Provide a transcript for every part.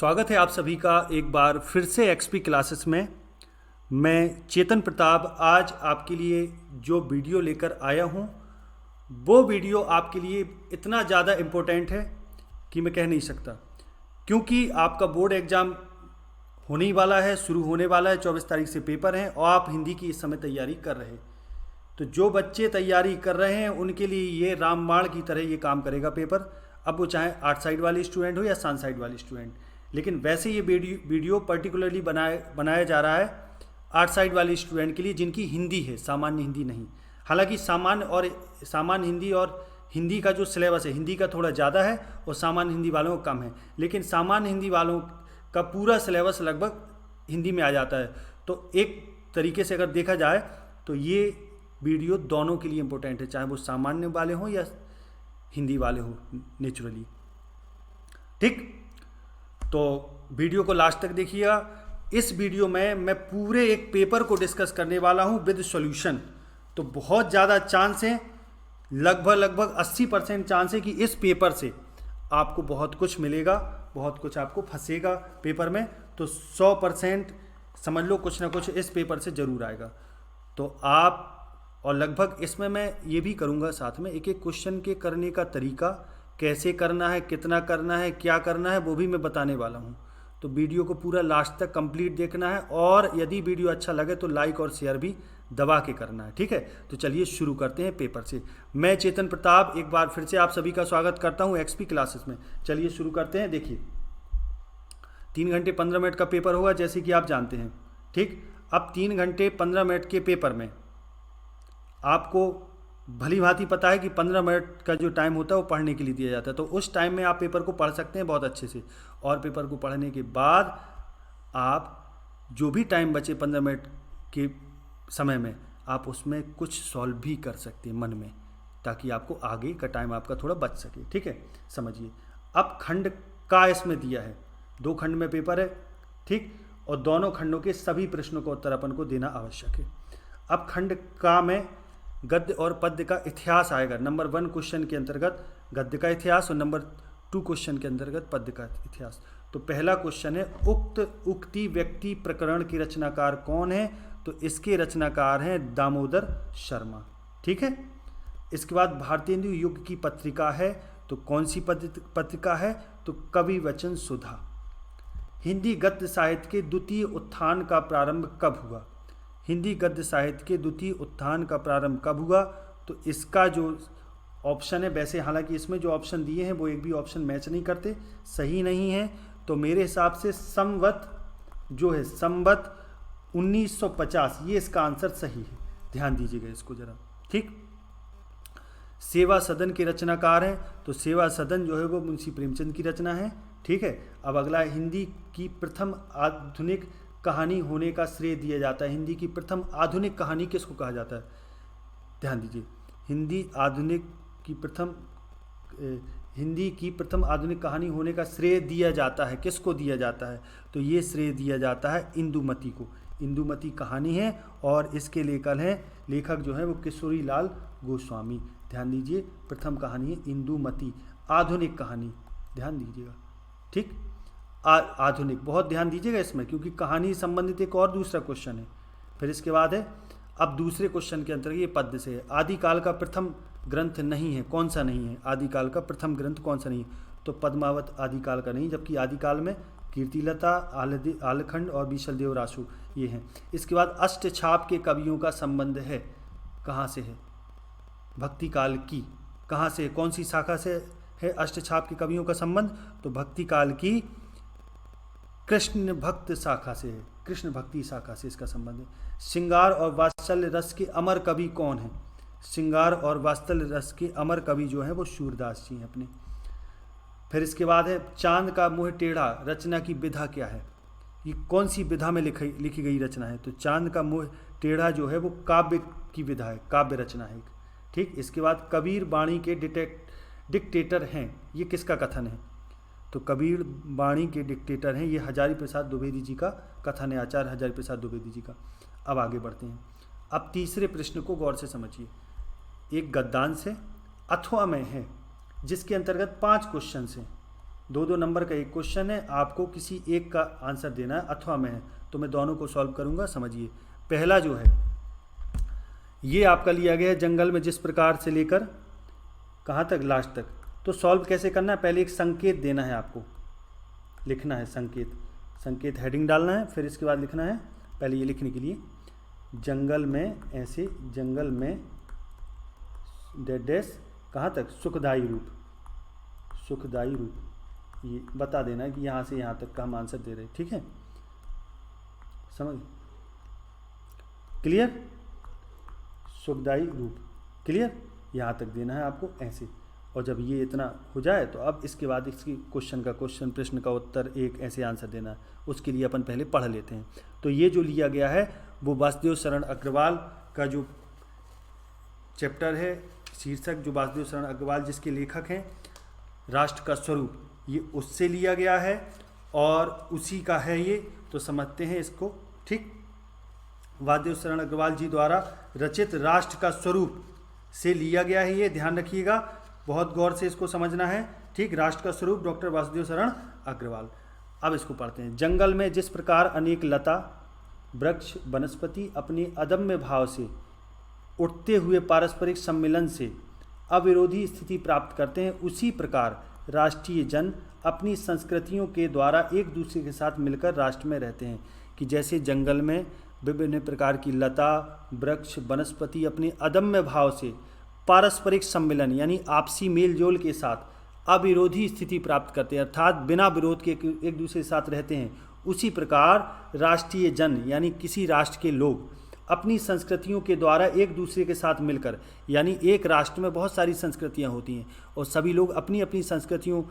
स्वागत है आप सभी का एक बार फिर से एक्सपी क्लासेस में। मैं चेतन प्रताप आज आपके लिए जो वीडियो लेकर आया हूँ वो वीडियो आपके लिए इतना ज़्यादा इम्पोर्टेंट है कि मैं कह नहीं सकता, क्योंकि आपका बोर्ड एग्ज़ाम होने ही वाला है, शुरू होने वाला है। 24 तारीख से पेपर हैं और आप हिंदी की इस समय तैयारी कर रहे हैं। तो जो बच्चे तैयारी कर रहे हैं उनके लिए ये रामबाण की तरह ये काम करेगा पेपर। अब वो चाहे आर्ट साइड वाले स्टूडेंट हो या साइंस साइड वाले स्टूडेंट, लेकिन वैसे ये वीडियो पर्टिकुलरली बनाया जा रहा है आर्ट साइड वाले स्टूडेंट के लिए जिनकी हिंदी है, सामान्य हिंदी नहीं। हालांकि सामान्य हिंदी और हिंदी का जो सिलेबस है हिंदी का थोड़ा ज़्यादा है और सामान्य हिंदी वालों का कम है, लेकिन सामान्य हिंदी वालों का पूरा सिलेबस लगभग हिंदी में आ जाता है। तो एक तरीके से अगर देखा जाए तो ये वीडियो दोनों के लिए इम्पोर्टेंट है, चाहे वो सामान्य वाले हों या हिंदी वाले हों नेचुरली। ठीक, तो वीडियो को लास्ट तक देखिएगा। इस वीडियो में मैं पूरे एक पेपर को डिस्कस करने वाला हूं विद सॉल्यूशन। तो बहुत ज़्यादा चांस है, लगभग 80% चांस है कि इस पेपर से आपको बहुत कुछ मिलेगा, बहुत कुछ आपको फंसेगा पेपर में। तो 100% समझ लो कुछ ना कुछ इस पेपर से ज़रूर आएगा। तो आप और लगभग इसमें मैं ये भी करूँगा साथ में एक एक क्वेश्चन के करने का तरीका, कैसे करना है, कितना करना है, क्या करना है, वो भी मैं बताने वाला हूँ। तो वीडियो को पूरा लास्ट तक कंप्लीट देखना है और यदि वीडियो अच्छा लगे तो लाइक और शेयर भी दबा के करना है। ठीक है, तो चलिए शुरू करते हैं पेपर से। मैं चेतन प्रताप एक बार फिर से आप सभी का स्वागत करता हूँ एक्सपी क्लासेस में। चलिए शुरू करते हैं। देखिए 3 घंटे 15 मिनट का पेपर होगा जैसे कि आप जानते हैं। ठीक, अब 3 घंटे 15 मिनट के पेपर में आपको भली भांति पता है कि 15 मिनट का जो टाइम होता है वो पढ़ने के लिए दिया जाता है। तो उस टाइम में आप पेपर को पढ़ सकते हैं बहुत अच्छे से, और पेपर को पढ़ने के बाद आप जो भी टाइम बचे 15 मिनट के समय में आप उसमें कुछ सॉल्व भी कर सकते हैं मन में, ताकि आपको आगे का टाइम आपका थोड़ा बच सके। ठीक है, समझिए। अब खंड का इसमें दिया है, 2 खंड में पेपर है। ठीक, और दोनों खंडों के सभी प्रश्नों का उत्तर अपन को देना आवश्यक है। अब खंड का में गद्य और पद्य का इतिहास आएगा। नंबर 1 क्वेश्चन के अंतर्गत गद्य का इतिहास और नंबर 2 क्वेश्चन के अंतर्गत पद्य का इतिहास। तो पहला क्वेश्चन है उक्ति व्यक्ति प्रकरण की रचनाकार कौन है? तो इसके रचनाकार हैं दामोदर शर्मा। ठीक है, इसके बाद भारतेंदु युग की पत्रिका है, तो कौन सी पत्रिका है? तो कवि वचन सुधा। हिंदी गद्य साहित्य के द्वितीय उत्थान का प्रारंभ कब हुआ? हिंदी गद्य साहित्य के द्वितीय उत्थान का प्रारंभ कब हुआ? तो इसका जो ऑप्शन है, वैसे हालांकि इसमें जो ऑप्शन दिए हैं वो एक भी ऑप्शन मैच नहीं करते, सही नहीं है। तो मेरे हिसाब से संवत जो है संवत 1950, ये इसका आंसर सही है। ध्यान दीजिएगा इसको जरा। ठीक, सेवा सदन के रचनाकार हैं, तो सेवा सदन जो है वो मुंशी प्रेमचंद की रचना है। ठीक है, अब अगला हिंदी की प्रथम आधुनिक कहानी होने का श्रेय दिया जाता है। हिंदी की प्रथम आधुनिक कहानी किसको कहा जाता है? ध्यान दीजिए, हिंदी की प्रथम आधुनिक कहानी होने का श्रेय दिया जाता है, किसको दिया जाता है? तो ये श्रेय दिया जाता है इंदुमती को। इंदुमती कहानी है और इसके लेखक जो है वो किशोरी लाल गोस्वामी। ध्यान दीजिए, प्रथम कहानी है इंदुमती, आधुनिक कहानी। ध्यान दीजिएगा। ठीक, आधुनिक, बहुत ध्यान दीजिएगा इसमें, क्योंकि कहानी संबंधित एक और दूसरा क्वेश्चन है। फिर इसके बाद है, अब दूसरे क्वेश्चन के अंतर्गत ये पद्य से है। आदिकाल का प्रथम ग्रंथ नहीं है, कौन सा नहीं है? आदिकाल का प्रथम ग्रंथ कौन सा नहीं है? तो पद्मावत आदिकाल का नहीं, जबकि आदिकाल में कीर्तिलता, आलखंड और बीशलदेव रासु ये हैं। इसके बाद अष्टछाप के कवियों का संबंध है, कहाँ से है? भक्ति काल की। कहाँ से, कौन सी शाखा से है अष्टछाप के कवियों का संबंध? तो भक्ति काल की कृष्ण भक्त शाखा से है, कृष्ण भक्ति शाखा से इसका संबंध है। श्रृंगार और वात्सल्य रस के अमर कवि कौन है? श्रृंगार और वात्सल्य रस के अमर कवि जो है वो सूरदास जी हैं अपने। फिर इसके बाद है चांद का मुंह टेढ़ा, रचना की विधा क्या है? ये कौन सी विधा में लिखी गई रचना है? तो चांद का मुंह टेढ़ा जो है वो काव्य की विधा है, काव्य रचना है। ठीक, इसके बाद कबीर बाणी के डिक्टेटर हैं, ये किसका कथन है? तो कबीर बाणी के डिक्टेटर हैं, ये हजारी प्रसाद द्विवेदी जी का कथन है, आचार्य हजारी प्रसाद द्विवेदी जी का। अब आगे बढ़ते हैं। अब तीसरे प्रश्न को गौर से समझिए। एक गद्यांश है अथवा में है, जिसके अंतर्गत 5 क्वेश्चन हैं। 2 नंबर का एक क्वेश्चन है, आपको किसी एक का आंसर देना है, अथवा में है, तो मैं दोनों को सॉल्व करूंगा। समझिए, पहला जो है ये आपका लिया गया है जंगल में जिस प्रकार से लेकर कहाँ तक, लास्ट तक। तो सॉल्व कैसे करना है, पहले एक संकेत देना है, आपको लिखना है संकेत हेडिंग डालना है, फिर इसके बाद लिखना है, पहले ये लिखने के लिए जंगल में ऐसे, जंगल में डैश कहाँ तक, सुखदायी रूप, ये बता देना है कि यहाँ से यहाँ तक का हम आंसर दे रहे हैं। ठीक है, समझ क्लियर, सुखदायी रूप क्लियर, यहाँ तक देना है आपको ऐसे। और जब ये इतना हो जाए तो अब इसके बाद इसकी प्रश्न का उत्तर एक ऐसे आंसर देना है। उसके लिए अपन पहले पढ़ लेते हैं। तो ये जो लिया गया है वो वासुदेव शरण अग्रवाल का जो चैप्टर है, शीर्षक जो वासुदेव शरण अग्रवाल जिसके लेखक हैं राष्ट्र का स्वरूप, ये उससे लिया गया है और उसी का है ये। तो समझते हैं इसको। ठीक, वासुदेव शरण अग्रवाल जी द्वारा रचित राष्ट्र का स्वरूप से लिया गया है ये, ध्यान रखिएगा, बहुत गौर से इसको समझना है। ठीक, राष्ट्र का स्वरूप डॉक्टर वासुदेव शरण अग्रवाल। अब इसको पढ़ते हैं। जंगल में जिस प्रकार अनेक लता वृक्ष वनस्पति अपने अदम्य भाव से उठते हुए पारस्परिक सम्मिलन से अविरोधी स्थिति प्राप्त करते हैं, उसी प्रकार राष्ट्रीय जन अपनी संस्कृतियों के द्वारा एक दूसरे के साथ मिलकर राष्ट्र में रहते हैं। कि जैसे जंगल में विभिन्न प्रकार की लता वृक्ष वनस्पति अपने अदम्य भाव से पारस्परिक सम्मिलन यानी आपसी मेल जोल के साथ अविरोधी स्थिति प्राप्त करते हैं, अर्थात बिना विरोध के एक दूसरे के साथ रहते हैं, उसी प्रकार राष्ट्रीय जन यानी किसी राष्ट्र के लोग अपनी संस्कृतियों के द्वारा एक दूसरे के साथ मिलकर, यानी एक राष्ट्र में बहुत सारी संस्कृतियां होती हैं और सभी लोग अपनी अपनी संस्कृतियों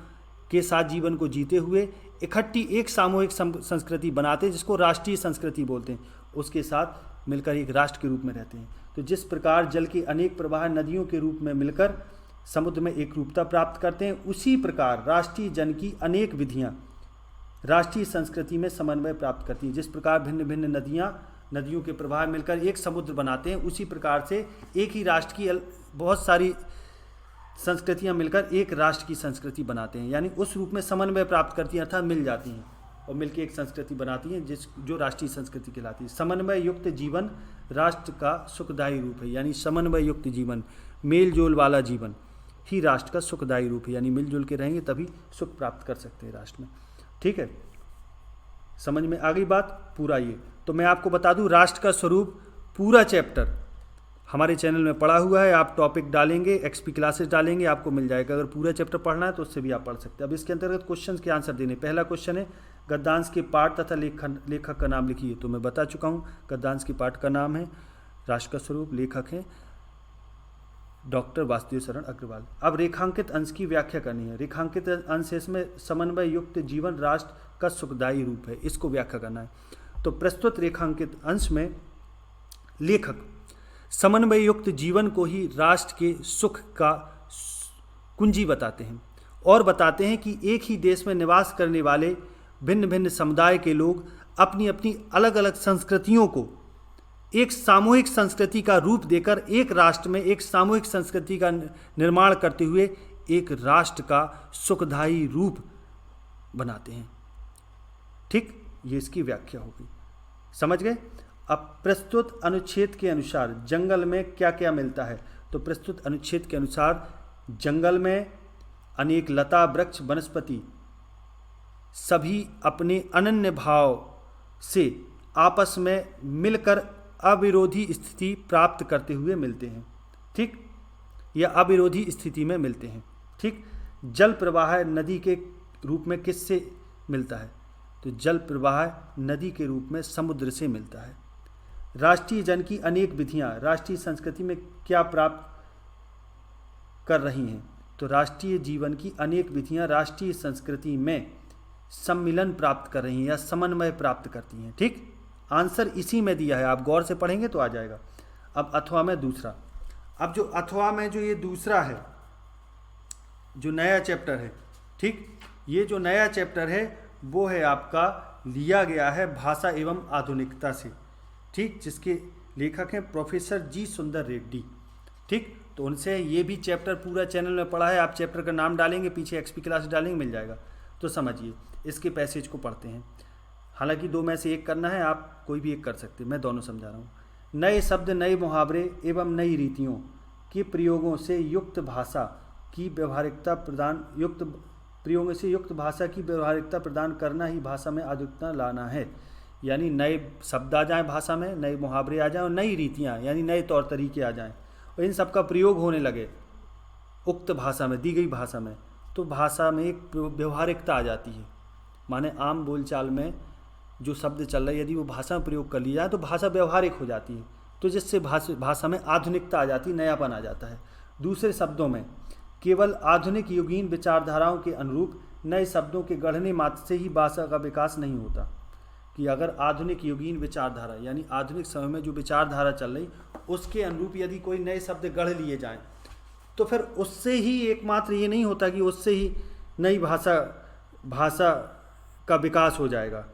के साथ जीवन को जीते हुए इकट्ठी एक सामूहिक संस्कृति बनाते हैं जिसको राष्ट्रीय संस्कृति बोलते हैं, उसके साथ मिलकर एक राष्ट्र के रूप में रहते हैं। तो जिस प्रकार जल के अनेक प्रवाह नदियों के रूप में मिलकर समुद्र में एक रूपता प्राप्त करते हैं, उसी प्रकार राष्ट्रीय जन की अनेक विधियां राष्ट्रीय संस्कृति में समन्वय प्राप्त करती हैं। जिस प्रकार भिन्न भिन्न नदियों के प्रवाह मिलकर एक समुद्र बनाते हैं, उसी प्रकार से एक ही राष्ट्र की बहुत सारी संस्कृतियां मिलकर एक राष्ट्र की संस्कृति बनाते हैं, यानी उस रूप में समन्वय प्राप्त करती हैं, अर्थात मिल जाती हैं और मिलकर एक संस्कृति बनाती हैं जो राष्ट्रीय संस्कृति कहलाती है। समन्वय युक्त जीवन राष्ट्र का सुखदायी रूप है, यानी समन्वय युक्त जीवन, मेल जोल वाला जीवन ही राष्ट्र का सुखदायी रूप है, यानी मिलजुल के रहेंगे तभी सुख प्राप्त कर सकते हैं राष्ट्र में। ठीक है, समझ में आ गई बात पूरा ये। तो मैं आपको बता दूं, राष्ट्र का स्वरूप पूरा चैप्टर हमारे चैनल में पढ़ा हुआ है। आप टॉपिक डालेंगे, एक्सपी क्लासेस डालेंगे, आपको मिल जाएगा। अगर पूरा चैप्टर पढ़ना है तो उससे भी आप पढ़ सकते हैं। अब इसके अंतर्गत क्वेश्चन के आंसर देने। पहला क्वेश्चन है गद्यांश के पाठ तथा लेखक का नाम लिखिए। तो मैं बता चुका हूँ, गद्यांश के पाठ का नाम है राष्ट्र का स्वरूप, लेखक है डॉक्टर वासुदेव शरण अग्रवाल। अब रेखांकित अंश की व्याख्या करनी है। रेखांकित अंश इसमें समन्वय युक्त जीवन राष्ट्र का सुखदायी रूप है, इसको व्याख्या करना है। तो प्रस्तुत रेखांकित अंश में लेखक समन्वय युक्त जीवन को ही राष्ट्र के सुख का कुंजी बताते हैं और बताते हैं कि एक ही देश में निवास करने वाले भिन्न भिन्न समुदाय के लोग अपनी अपनी अलग अलग संस्कृतियों को एक सामूहिक संस्कृति का रूप देकर एक राष्ट्र में एक सामूहिक संस्कृति का निर्माण करते हुए एक राष्ट्र का सुखदायी रूप बनाते हैं। ठीक, ये इसकी व्याख्या होगी। समझ गए? अब प्रस्तुत अनुच्छेद के अनुसार जंगल में क्या क्या मिलता है। तो प्रस्तुत अनुच्छेद के अनुसार जंगल में अनेक लता वृक्ष वनस्पति सभी अपने अनन्य भाव से आपस में मिलकर अविरोधी स्थिति प्राप्त करते हुए मिलते हैं। ठीक, या अविरोधी स्थिति में मिलते हैं। ठीक, जल प्रवाह नदी के रूप में किससे मिलता है? तो जल प्रवाह नदी के रूप में समुद्र से मिलता है। राष्ट्रीय जन की अनेक विधियां राष्ट्रीय संस्कृति में क्या प्राप्त कर रही हैं? तो राष्ट्रीय जीवन की अनेक विधियां राष्ट्रीय संस्कृति में सम्मिलन प्राप्त कर रही हैं या समन्वय प्राप्त करती हैं। ठीक, आंसर इसी में दिया है, आप गौर से पढ़ेंगे तो आ जाएगा। अब अथवा में दूसरा, अब जो अथवा में जो ये दूसरा है जो नया चैप्टर है, ठीक, ये जो नया चैप्टर है वो है आपका लिया गया है भाषा एवं आधुनिकता से। ठीक, जिसके लेखक हैं प्रोफेसर जी सुंदर रेड्डी। ठीक, तो उनसे ये भी चैप्टर पूरा चैनल में पढ़ा है। आप चैप्टर का नाम डालेंगे, पीछे एक्सपी क्लास डालेंगे, मिल जाएगा। तो समझिए इसके पैसेज को पढ़ते हैं। हालांकि दो में से एक करना है, आप कोई भी एक कर सकते हैं, मैं दोनों समझा रहा हूँ। नए शब्द, नए मुहावरे एवं नई रीतियों के प्रयोगों से युक्त भाषा की व्यवहारिकता प्रदान करना ही भाषा में आधुनिकता लाना है। यानी नए शब्द आ जाएं भाषा में, नए मुहावरे आ जाएं और नई रीतियाँ यानी नए तौर तरीके आ जाएं और इन सब का प्रयोग होने लगे उक्त भाषा में, दी गई भाषा में, तो भाषा में एक व्यवहारिकता आ जाती है। माने आम बोलचाल में जो शब्द चल रहे यदि वो भाषा में प्रयोग कर लिया जाए तो भाषा व्यवहारिक हो जाती है, तो जिससे भाषा में आधुनिकता आ जाती है, नयापन आ जाता है। दूसरे शब्दों में केवल आधुनिक युगीन विचारधाराओं के अनुरूप नए शब्दों के गढ़ने मात्र से ही भाषा का विकास नहीं होता। कि अगर आधुनिक युगीन विचारधारा यानी आधुनिक समय में जो विचारधारा चल रही उसके अनुरूप यदि कोई नए शब्द गढ़ लिए जाएं तो फिर उससे ही एकमात्र ये नहीं होता कि उससे ही नई भाषा का विकास हो जाएगा।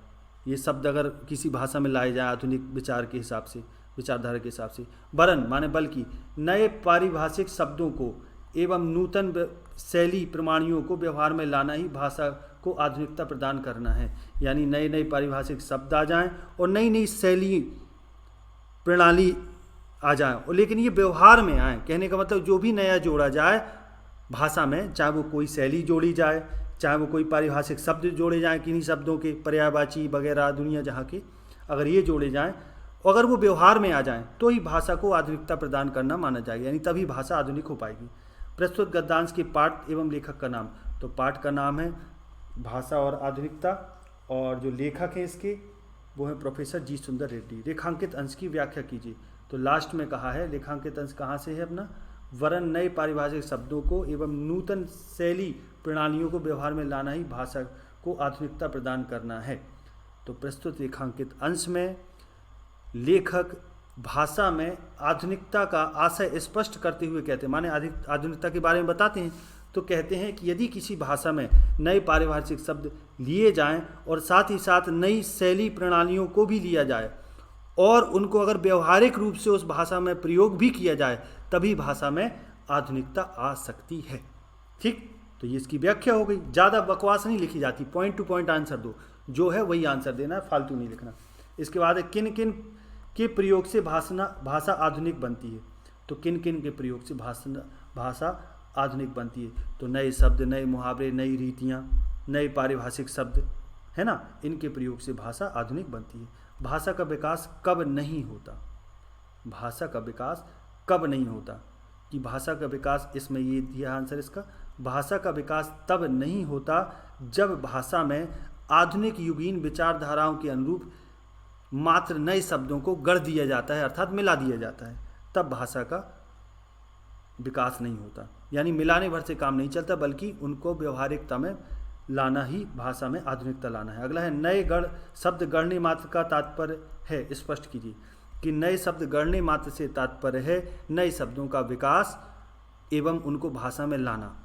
ये शब्द अगर किसी भाषा में लाए जाए आधुनिक विचार के हिसाब से, विचारधारा के हिसाब से, बल्कि नए पारिभाषिक शब्दों को एवं नूतन शैली प्रमाणियों को व्यवहार में लाना ही भाषा को आधुनिकता प्रदान करना है। यानी नए नए पारिभाषिक शब्द आ जाएं और नई नई शैली प्रणाली आ जाए, और लेकिन ये व्यवहार में आए। कहने का मतलब जो भी नया जोड़ा जाए भाषा में, चाहे वो कोई शैली जोड़ी जाए, चाहे वो कोई पारिभाषिक शब्द जोड़े जाएं, किन्हीं शब्दों के पर्यायवाची वगैरह दुनिया जहाँ के अगर ये जोड़े जाएं और अगर वो व्यवहार में आ जाएं तो ही भाषा को आधुनिकता प्रदान करना माना जाएगा, यानी तभी भाषा आधुनिक हो पाएगी। प्रस्तुत गद्यांश के पाठ एवं लेखक का नाम, तो पाठ का नाम है भाषा और आधुनिकता और जो लेखक हैं इसके वो हैं प्रोफेसर जी सुंदर रेड्डी। रेखांकित अंश की व्याख्या कीजिए, तो लास्ट में कहा है रेखांकित अंश कहाँ से है अपना, वरन नए पारिभाषिक शब्दों को एवं नूतन शैली प्रणालियों को व्यवहार में लाना ही भाषा को आधुनिकता प्रदान करना है। तो प्रस्तुत रेखांकित अंश में लेखक भाषा में आधुनिकता का आशय स्पष्ट करते हुए कहते हैं, माने आधुनिकता के बारे में बताते हैं, तो कहते हैं कि यदि किसी भाषा में नए पारिभाषिक शब्द लिए जाएं और साथ ही साथ नई शैली प्रणालियों को भी लिया जाए और उनको अगर व्यवहारिक रूप से उस भाषा में प्रयोग भी किया जाए तभी भाषा में आधुनिकता आ सकती है। ठीक, तो ये इसकी व्याख्या हो गई। ज़्यादा बकवास नहीं लिखी जाती, पॉइंट टू पॉइंट आंसर दो, जो है वही आंसर देना है, फालतू नहीं लिखना। इसके बाद है किन किन के प्रयोग से भाषा आधुनिक बनती है, तो किन किन के प्रयोग से भाषा आधुनिक बनती है, तो नए शब्द, नए मुहावरे, नई रीतियाँ, नए पारिभाषिक शब्द है ना, इनके प्रयोग से भाषा आधुनिक बनती है। भाषा का विकास कब नहीं होता, भाषा का विकास कब नहीं होता, कि भाषा का विकास, इसमें ये दिया आंसर इसका, भाषा का विकास तब नहीं होता जब भाषा में आधुनिक युगीन विचारधाराओं के अनुरूप मात्र नए शब्दों को गढ़ दिया जाता है, अर्थात मिला दिया जाता है, तब भाषा का विकास नहीं होता। यानी मिलाने भर से काम नहीं चलता, बल्कि उनको व्यवहारिकता में लाना ही भाषा में आधुनिकता लाना है। अगला है नए शब्द गढ़ने मात्र का तात्पर्य है, स्पष्ट कीजिए कि नए शब्द गढ़ने मात्र से तात्पर्य है नए शब्दों का विकास एवं उनको भाषा में लाना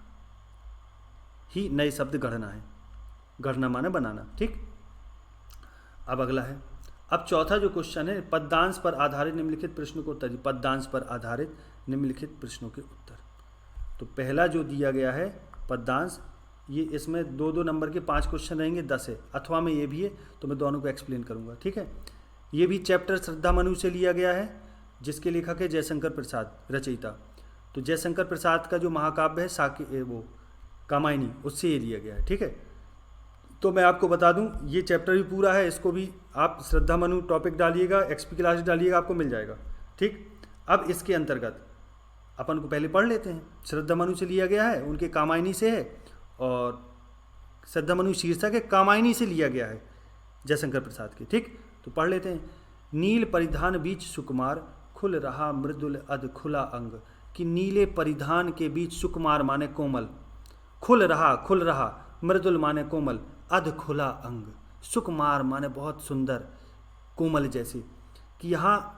ही नए शब्द गढ़ना है। गढ़ना माने बनाना। ठीक, अब अगला है, अब चौथा जो क्वेश्चन है, पद्यांश पर आधारित निम्नलिखित प्रश्नों को उत्तर, पद्यांश पर आधारित निम्नलिखित प्रश्नों के उत्तर। तो पहला जो दिया गया है पद्यांश, ये इसमें 2-2 नंबर के 5 क्वेश्चन रहेंगे, 10 है, अथवा में ये भी है, तो मैं दोनों को एक्सप्लेन करूंगा। ठीक है, ये भी चैप्टर श्रद्धा मनु से लिया गया है, जिसके लेखक है जयशंकर प्रसाद, रचयिता। तो जयशंकर प्रसाद का जो महाकाव्य है वो कामायनी, उससे ये लिया गया है। ठीक है, तो मैं आपको बता दूं ये चैप्टर भी पूरा है, इसको भी आप श्रद्धा मनु टॉपिक डालिएगा, एक्सपी क्लास डालिएगा, आपको मिल जाएगा। ठीक, अब इसके अंतर्गत अपन को पहले पढ़ लेते हैं। श्रद्धा मनु से लिया गया है, उनके कामायनी से है, और श्रद्धा मनु शीर्षक है, कामायनी से लिया गया है जयशंकर प्रसाद के। ठीक, तो पढ़ लेते हैं। नील परिधान बीच सुकुमार, खुल रहा मृदुल अध खुला अंग, कि नीले परिधान के बीच सुकुमार माने कोमल, खुल रहा मृदुल माने कोमल, अध खुला अंग, सुकुमार माने बहुत सुंदर, कोमल जैसे। कि यहाँ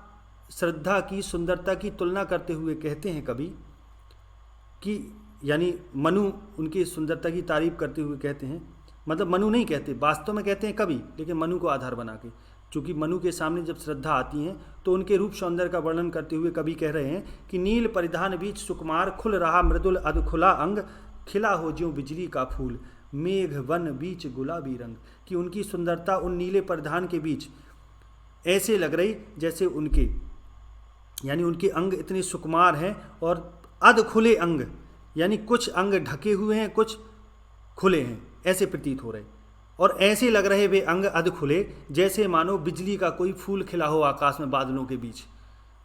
श्रद्धा की सुंदरता की तुलना करते हुए कहते हैं कवि कि, यानी मनु उनकी सुंदरता की तारीफ करते हुए कहते हैं, मतलब मनु नहीं कहते, वास्तव में कहते हैं कवि, लेकिन मनु को आधार बना के, चूँकि मनु के सामने जब श्रद्धा आती हैं तो उनके रूप सौंदर्य का वर्णन करते हुए कवि कह रहे हैं कि नील परिधान बीच सुकुमार, खुल रहा मृदुल अध खुला अंग, खिला हो ज्यों बिजली का फूल, मेघ वन बीच गुलाबी रंग, कि उनकी सुंदरता उन नीले परिधान के बीच ऐसे लग रही जैसे उनके यानी उनके अंग इतने सुकुमार हैं और अध खुले अंग, यानी कुछ अंग ढके हुए हैं कुछ खुले हैं, ऐसे प्रतीत हो रहे। और ऐसे लग रहे वे अंग अध खुले जैसे मानो बिजली का कोई फूल खिला हो आकाश में बादलों के बीच।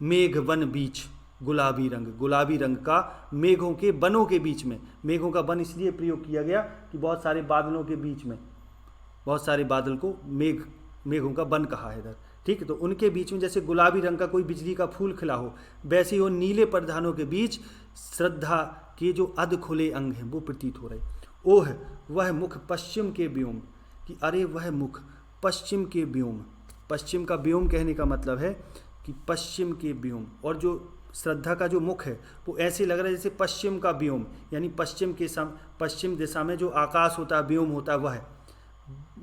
मेघ वन बीच गुलाबी रंग, गुलाबी रंग का मेघों के बनों के बीच में। मेघों का बन इसलिए प्रयोग किया गया कि बहुत सारे बादलों के बीच में, बहुत सारे बादल को मेघों का बन कहा है इधर, ठीक है। तो उनके बीच में जैसे गुलाबी रंग का कोई बिजली का फूल खिला हो, वैसे ही वो नीले परिधानों के बीच श्रद्धा के जो अध खुले अंग हैं वो प्रतीत हो रहे। ओह वह मुख पश्चिम के व्योम, कि अरे वह मुख पश्चिम के व्योम। पश्चिम का व्योम कहने का मतलब है कि पश्चिम के व्योम, और जो श्रद्धा का जो मुख है वो ऐसे लग रहा है जैसे पश्चिम का व्योम, यानी पश्चिम दिशा में जो आकाश होता है व्योम होता है वह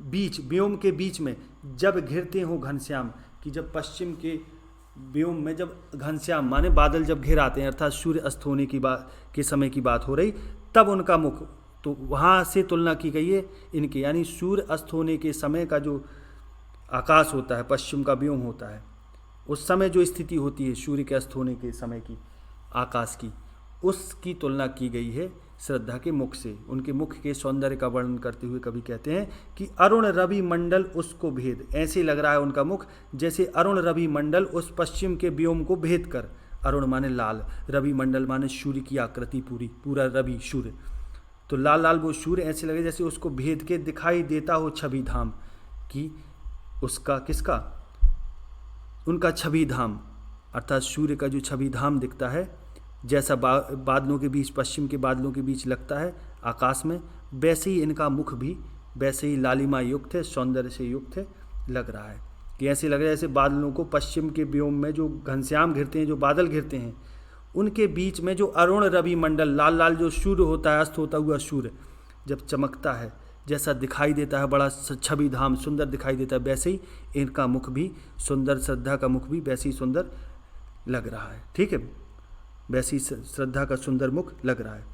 बीच, व्योम के बीच में जब घिरते हो घनश्याम, कि जब पश्चिम के व्योम में जब घनश्याम माने बादल जब घिर आते हैं, अर्थात सूर्य अस्त होने की बात के समय की बात हो रही, तब उनका मुख, तो वहाँ से तुलना की गई है इनके, यानी सूर्य अस्त होने के समय का जो आकाश होता है, पश्चिम का व्योम होता है, उस समय जो स्थिति होती है सूर्य के अस्त होने के समय की आकाश की, उसकी तुलना की गई है श्रद्धा के मुख से। उनके मुख के सौंदर्य का वर्णन करते हुए कवि कहते हैं कि अरुण रवि मंडल उसको भेद, ऐसे लग रहा है उनका मुख जैसे अरुण रवि मंडल उस पश्चिम के व्योम को भेद कर। अरुण माने लाल, रवि मंडल माने सूर्य की आकृति पूरा रवि सूर्य, तो लाल लाल वो सूर्य ऐसे लगे जैसे उसको भेद के दिखाई देता हो छवि धाम, कि उसका किसका, उनका छवि धाम, अर्थात सूर्य का जो छवि धाम दिखता है, जैसा बादलों के बीच, पश्चिम के बादलों के बीच लगता है आकाश में, वैसे ही इनका मुख भी वैसे ही लालिमा युक्त है, सौंदर्य से युक्त है लग रहा है। कि ऐसे लग रहा है जैसे बादलों को पश्चिम के व्योम में जो घनश्याम घिरते हैं, जो बादल घिरते हैं, उनके बीच में जो अरुण रवि मंडल, लाल लाल जो सूर्य होता है, अस्त होता हुआ सूर्य जब चमकता है, जैसा दिखाई देता है, बड़ा छवि धाम सुंदर दिखाई देता है, वैसे ही इनका मुख भी सुंदर, श्रद्धा का मुख भी वैसे ही सुंदर लग रहा है, ठीक है, वैसी श्रद्धा का सुंदर मुख लग रहा है।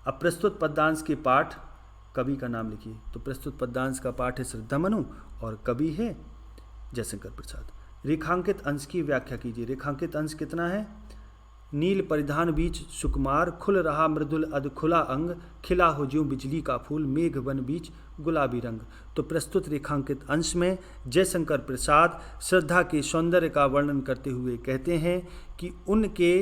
अब प्रस्तुत पद्यांश के पाठ कवि का नाम लिखिए। तो प्रस्तुत पद्यांश का पाठ है श्रद्धा मनु और कवि है जयशंकर प्रसाद। रेखांकित अंश की व्याख्या कीजिए। रेखांकित अंश कितना है? नील परिधान बीच सुकुमार, खुल रहा मृदुल अध खुला अंग, खिला हो ज्यों बिजली का फूल, मेघ वन बीच गुलाबी रंग। तो प्रस्तुत रेखांकित अंश में जयशंकर प्रसाद श्रद्धा के सौंदर्य का वर्णन करते हुए कहते हैं कि उनके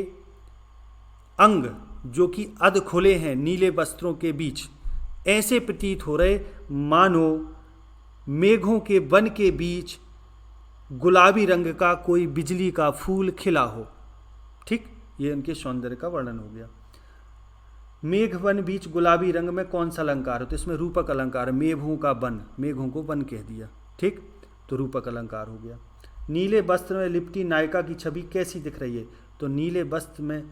अंग जो कि अध खुले हैं नीले वस्त्रों के बीच, ऐसे प्रतीत हो रहे मानो मेघों के वन के बीच गुलाबी रंग का कोई बिजली का फूल खिला हो। ठीक, ये उनके सौंदर्य का वर्णन हो गया। मेघ वन बीच गुलाबी रंग में कौन सा अलंकार है? तो इसमें रूपक अलंकार है। मेघों का वन, मेघों को वन कह दिया, ठीक, तो रूपक अलंकार हो गया। नीले वस्त्र में लिपटी नायिका की छवि कैसी दिख रही है? तो नीले वस्त्र में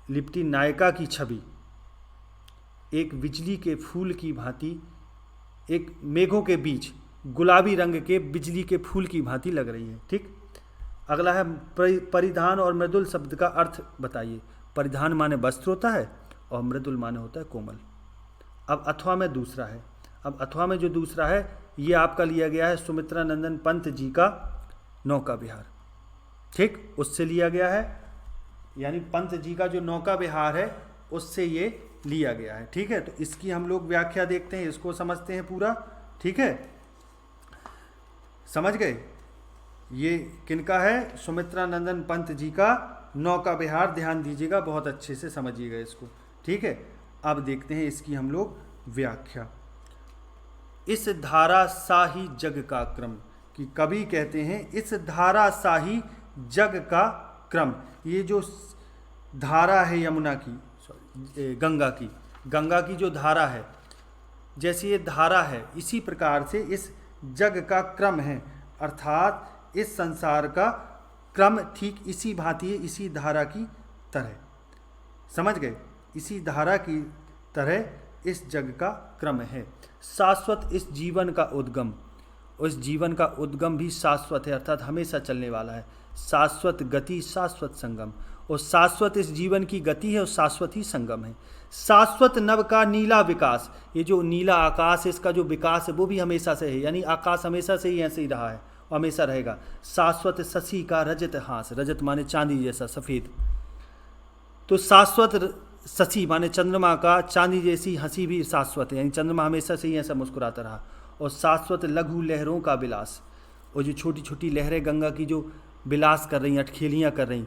लिपटी नायिका की छवि एक बिजली के फूल की भांति, एक मेघों के बीच गुलाबी रंग के बिजली के फूल की भांति लग रही है। ठीक, अगला है परिधान और मृदुल शब्द का अर्थ बताइए। परिधान माने वस्त्र होता है और मृदुल माने होता है कोमल। अब अथवा में दूसरा है। अब अथवा में जो दूसरा है ये आपका लिया गया है सुमित्रा नंदन पंत जी का नौका विहार। ठीक, उससे लिया गया है, यानी पंत जी का जो नौका विहार है उससे ये लिया गया है। ठीक है, तो इसकी हम लोग व्याख्या देखते हैं, इसको समझते हैं पूरा। ठीक है, समझ गए? ये किनका है? सुमित्रा नंदन पंत जी का नौका विहार। ध्यान दीजिएगा, बहुत अच्छे से समझिएगा इसको। ठीक है, अब देखते हैं इसकी हम लोग व्याख्या। इस धारा शाही जग का क्रम, कि कवि कहते हैं इस धारा शाही जग का क्रम। ये जो धारा है यमुना की, गंगा की जो धारा है, जैसे ये धारा है इसी प्रकार से इस जग का क्रम है, अर्थात इस संसार का क्रम ठीक इसी भांति है, इसी धारा की तरह। समझ गए? इसी धारा की तरह इस जग का क्रम है। शाश्वत इस जीवन का उद्गम, उस जीवन का उद्गम भी शाश्वत है, अर्थात हमेशा चलने वाला है। शाश्वत गति शाश्वत संगम, और शाश्वत इस जीवन की गति है और शाश्वत ही संगम है। शाश्वत नभ का नीला विकास, ये जो नीला आकाश है इसका जो विकास है वो भी हमेशा से है, यानी आकाश हमेशा से ही ऐसे ही रहा है और हमेशा रहेगा। शाश्वत शशि का रजत हास, रजत माने चांदी जैसा सफ़ेद, तो शाश्वत शशि माने चंद्रमा का चांदी जैसी हंसी भी शाश्वत है, यानी चंद्रमा हमेशा से ही ऐसा मुस्कुराता रहा। और शाश्वत लघु लहरों का विलास, और जो छोटी छोटी लहरें गंगा की जो विलास कर रही, अटखेलियाँ कर रही,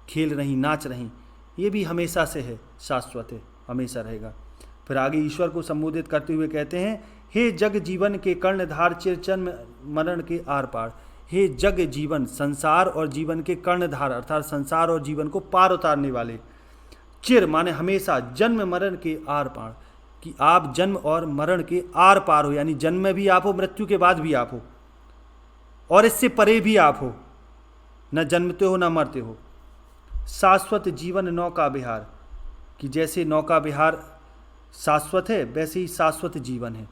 खेल रही, नाच रही, ये भी हमेशा से है, शाश्वत है, हमेशा रहेगा। फिर आगे ईश्वर को संबोधित करते हुए कहते हैं, हे जग जीवन के कर्णधार चिर जन्म मरण के आर पार। हे जग जीवन, संसार और जीवन के कर्णधार, अर्थात संसार और जीवन को पार उतारने वाले। चिर माने हमेशा, जन्म मरण के आर पार, कि आप जन्म और मरण के आर पार हो, यानी जन्म में भी आप हो, मृत्यु के बाद भी आप हो, और इससे परे भी आप हो, न जन्मते हो न मरते हो। शाश्वत जीवन नौका विहार, कि जैसे नौका विहार शाश्वत है वैसे ही शाश्वत जीवन है,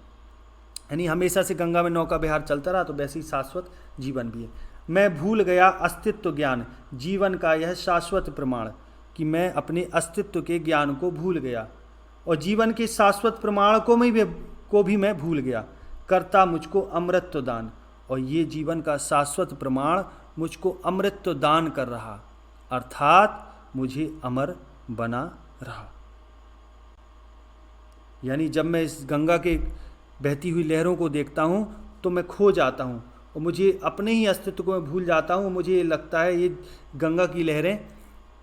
यानी हमेशा से गंगा में नौका विहार चलता रहा, तो वैसे ही शाश्वत जीवन भी है। मैं भूल गया अस्तित्व ज्ञान, जीवन का यह शाश्वत प्रमाण, कि मैं अपने अस्तित्व के ज्ञान को भूल गया और जीवन के शाश्वत प्रमाण को भी मैं भूल गया। करता मुझको अमृतत्व दान, और ये जीवन का शाश्वत प्रमाण मुझको अमृतत्व दान कर रहा, अर्थात मुझे अमर बना रहा। यानी जब मैं इस गंगा के बहती हुई लहरों को देखता हूँ तो मैं खो जाता हूँ और मुझे अपने ही अस्तित्व को मैं भूल जाता हूँ। मुझे ये लगता है ये गंगा की लहरें,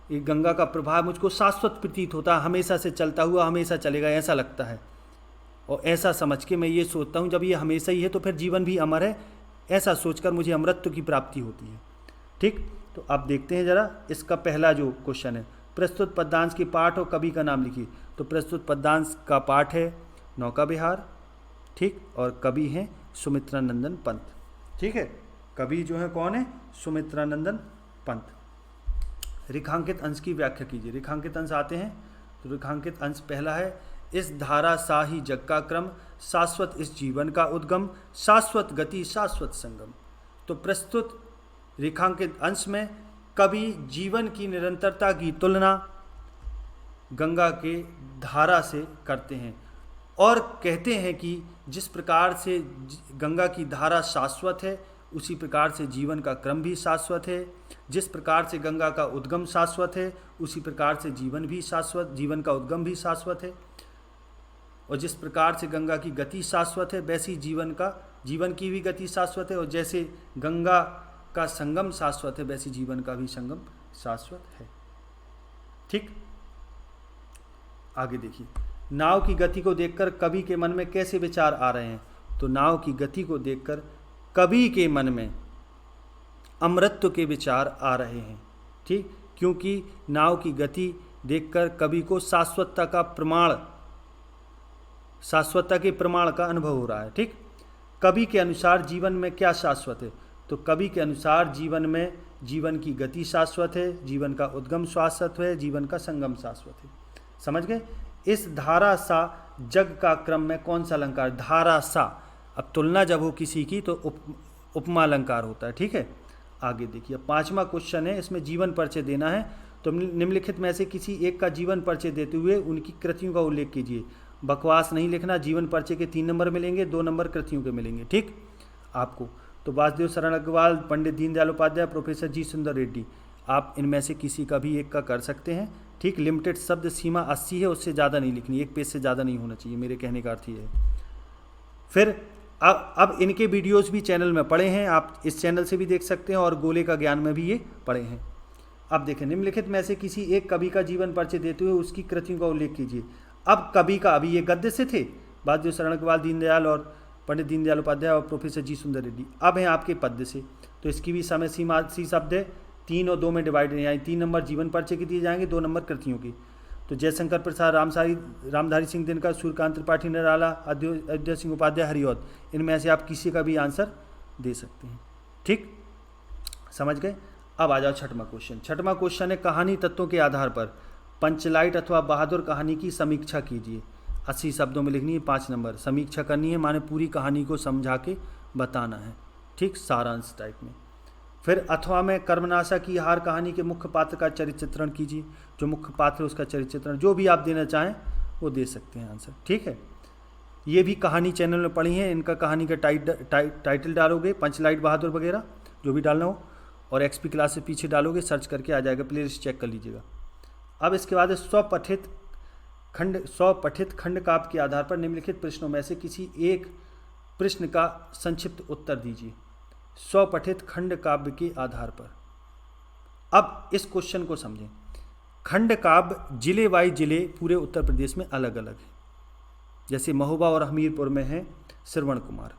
ये गंगा का प्रभाव मुझको शाश्वत प्रतीत होता है, हमेशा से चलता हुआ हमेशा चलेगा, ऐसा लगता है। और ऐसा समझ के मैं ये सोचता हूँ जब ये हमेशा ही है तो फिर जीवन भी अमर है, ऐसा सोचकर मुझे अमृतत्व की प्राप्ति होती है। ठीक, तो अब देखते हैं जरा इसका पहला जो क्वेश्चन है, प्रस्तुत पद्यांश के पाठ और कवि का नाम लिखिए। तो प्रस्तुत पद्यांश का पाठ है नौका विहार, ठीक, और कवि हैं सुमित्रानंदन पंत। ठीक है, कवि जो है कौन है? सुमित्रानंदन पंत। रेखांकित अंश की व्याख्या कीजिए। रेखांकित अंश आते हैं, तो रेखांकित अंश पहला है, इस धारा सा ही जग का क्रम, शाश्वत इस जीवन का उद्गम, शाश्वत गति शाश्वत संगम। तो प्रस्तुत रेखांकित अंश में कवि जीवन की निरंतरता की तुलना गंगा के धारा से करते हैं और कहते हैं कि जिस प्रकार से गंगा की धारा शाश्वत है उसी प्रकार से जीवन का क्रम भी शाश्वत है। जिस प्रकार से गंगा का उद्गम शाश्वत है उसी प्रकार से जीवन भी शाश्वत, जीवन का उद्गम भी शाश्वत है। और जिस प्रकार से गंगा की गति शाश्वत है वैसी जीवन की भी गति शाश्वत है। और जैसे गंगा का संगम शाश्वत है वैसी जीवन का भी संगम शाश्वत है। ठीक, आगे देखिए, नाव की गति को देखकर कवि के मन में कैसे विचार आ रहे हैं? तो नाव की गति को देखकर कवि के मन में अमृतत्व के विचार आ रहे हैं। ठीक, क्योंकि नाव की गति देखकर कवि को शाश्वतता के प्रमाण का अनुभव हो रहा है। ठीक, कवि के अनुसार जीवन में क्या शाश्वत है? तो कवि के अनुसार जीवन में जीवन की गति शाश्वत है, जीवन का उद्गम शाश्वत है, जीवन का संगम शाश्वत है। समझ गए? इस धारा सा जग का क्रम में कौन सा अलंकार? धारा सा। अब तुलना जब हो किसी की तो उपमा अलंकार होता है। ठीक है, आगे देखिए, पांचवा क्वेश्चन है, इसमें जीवन परिचय देना है। तो निम्नलिखित में से किसी एक का जीवन परिचय देते हुए उनकी कृतियों का उल्लेख कीजिए। बकवास नहीं लिखना। जीवन परिचय के 3 नंबर मिलेंगे, 2 नंबर कृतियों के मिलेंगे। ठीक, आपको तो वासुदेव शरण अग्रवाल, पंडित दीनदयाल उपाध्याय, प्रोफेसर जी सुंदर रेड्डी, आप इनमें से किसी का भी एक का कर सकते हैं। ठीक, लिमिटेड शब्द सीमा 80 है, उससे ज़्यादा नहीं लिखनी, 1 पेज से ज़्यादा नहीं होना चाहिए, मेरे कहने का अर्थ ये है। फिर अब इनके वीडियोस भी चैनल में पड़े हैं, आप इस चैनल से भी देख सकते हैं और गोले का ज्ञान में भी ये पड़े हैं। अब देखें, निम्नलिखित में से किसी एक कवि का जीवन परिचय देते हुए उसकी कृतियों का उल्लेख कीजिए। अब कवि का, अभी ये गद्य से थे, वासुदेव शरण अग्रवाल, दीनदयाल और पंडित दीनदयाल उपाध्याय और प्रोफेसर जी सुंदर रेड्डी। अब हैं आपके पद्य से, तो इसकी भी समय सीमा 80 शब्द है, 3 और 2 में डिवाइड है, यानी 3 नंबर जीवन परिचय के दिए जाएंगे, 2 नंबर कृतियों की। तो जयशंकर प्रसाद, रामधारी सिंह दिनकर, सूर्यकांत त्रिपाठी निराला, अयोध्या सिंह उपाध्याय, हरिऔध, इनमें से आप किसी का भी आंसर दे सकते हैं। ठीक, समझ गए? अब आ जाओ छठवां क्वेश्चन। छठवां क्वेश्चन है, कहानी तत्वों के आधार पर पंचलाइट अथवा बहादुर कहानी की समीक्षा कीजिए। 80 शब्दों में लिखनी है, 5 नंबर। समीक्षा करनी है माने पूरी कहानी को समझा के बताना है, ठीक, सारांश टाइप में। फिर अथवा में कर्मनाशा की हार कहानी के मुख्य पात्र का चरित्र चित्रण कीजिए। जो मुख्य पात्र है उसका चरित्र चित्रण जो भी आप देना चाहें वो दे सकते हैं आंसर, ठीक है। ये भी कहानी चैनल में पढ़ी है, इनका कहानी का टाइटल डालोगे, पंचलाइट बहादुर वगैरह जो भी डालना हो, और XP क्लास से पीछे डालोगे, सर्च करके आ जाएगा, प्लेलिस्ट चेक कर लीजिएगा। अब इसके बाद स्वपठित खंड काव्य के आधार पर निम्नलिखित प्रश्नों में से किसी एक प्रश्न का संक्षिप्त उत्तर दीजिए। स्वपठित खंड काव्य के आधार पर। अब इस क्वेश्चन को समझें। खंड काव्य जिले वाइज जिले पूरे उत्तर प्रदेश में अलग अलग है। जैसे महोबा और हमीरपुर में है श्रवण कुमार,